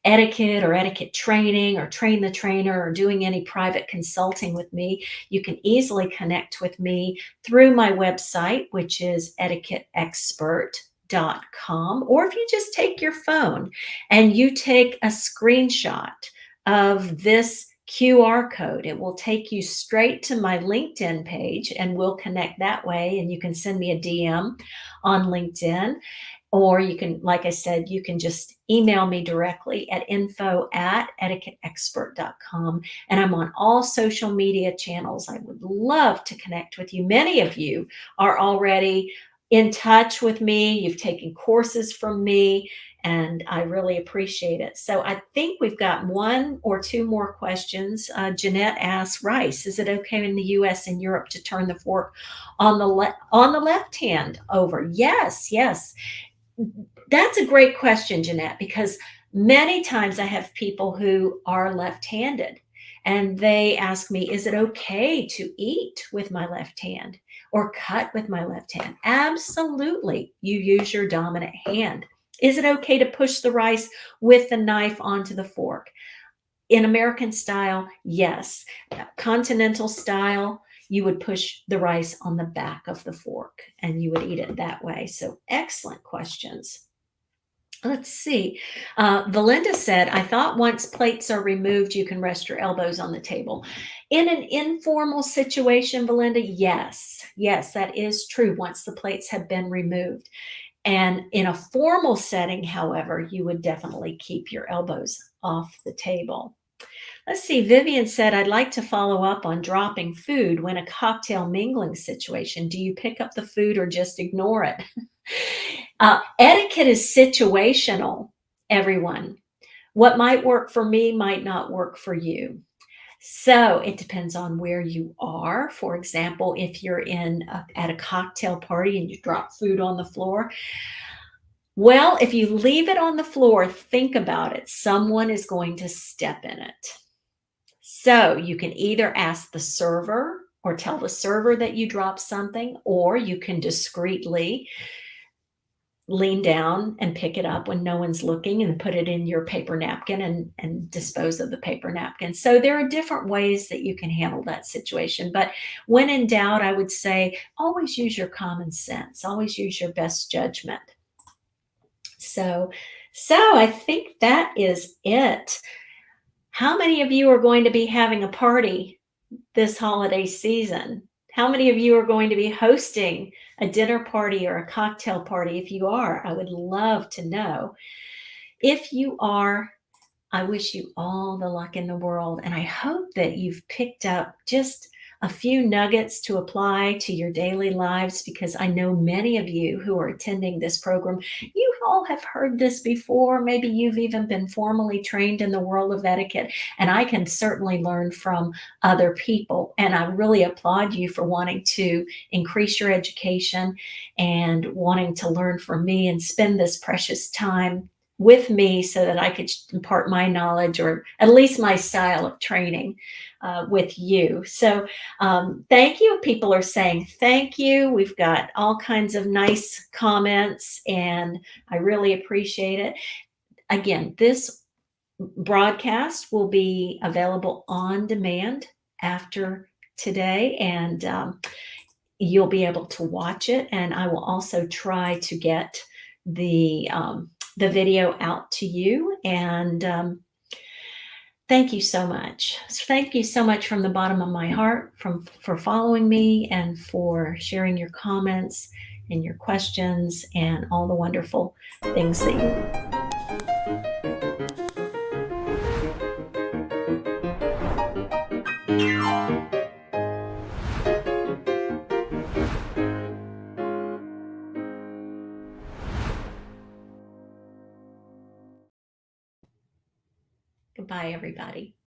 etiquette or etiquette training or train the trainer or doing any private consulting with me, you can easily connect with me through my website, which is etiquetteexpert.com, or if you just take your phone and you take a screenshot of this QR code, it will take you straight to my LinkedIn page and we'll connect that way. And you can send me a DM on LinkedIn, or you can, like I said, you can just email me directly at info@etiquetteexpert.com. And I'm on all social media channels. I would love to connect with you. Many of you are already in touch with me. You've taken courses from me, and I really appreciate it. So I think we've got one or two more questions. Jeanette asks, Rice, is it okay in the US and Europe to turn the fork on the left hand over? Yes, yes. That's a great question, Jeanette, because many times I have people who are left-handed and they ask me, is it okay to eat with my left hand or cut with my left hand? Absolutely. You use your dominant hand. Is it okay to push the rice with the knife onto the fork? In American style, yes. Continental style, you would push the rice on the back of the fork and you would eat it that way. So excellent questions. Let's see. Valinda said, I thought once plates are removed, you can rest your elbows on the table. In an informal situation, Valinda, yes. Yes, that is true once the plates have been removed. And in a formal setting, however, you would definitely keep your elbows off the table. Let's see. Vivian said, I'd like to follow up on dropping food when a cocktail mingling situation. Do you pick up the food or just ignore it? Etiquette is situational, everyone. What might work for me might not work for you. So it depends on where you are. For example, if you're at a cocktail party and you drop food on the floor, well, if you leave it on the floor, think about it. Someone is going to step in it. So you can either ask the server or tell the server that you dropped something, or you can discreetly lean down and pick it up when no one's looking and put it in your paper napkin and dispose of the paper napkin. So there are different ways that you can handle that situation. But when in doubt, I would say always use your common sense, always use your best judgment. So I think that is it. How many of you are going to be having a party this holiday season? How many of you are going to be hosting a dinner party or a cocktail party? If you are, I would love to know. If you are, I wish you all the luck in the world. And I hope that you've picked up just a few nuggets to apply to your daily lives, because I know many of you who are attending this program, you all have heard this before. Maybe you've even been formally trained in the world of etiquette, and I can certainly learn from other people. And I really applaud you for wanting to increase your education and wanting to learn from me and spend this precious time with me so that I could impart my knowledge, or at least my style of training, with you. So thank you. People are saying thank you. We've got all kinds of nice comments, and I really appreciate it. Again, this broadcast will be available on demand after today, and you'll be able to watch it. And I will also try to get the video out to you. And thank you so much. Thank you so much from the bottom of my heart for following me and for sharing your comments and your questions and all the wonderful things that you. Goodbye, everybody.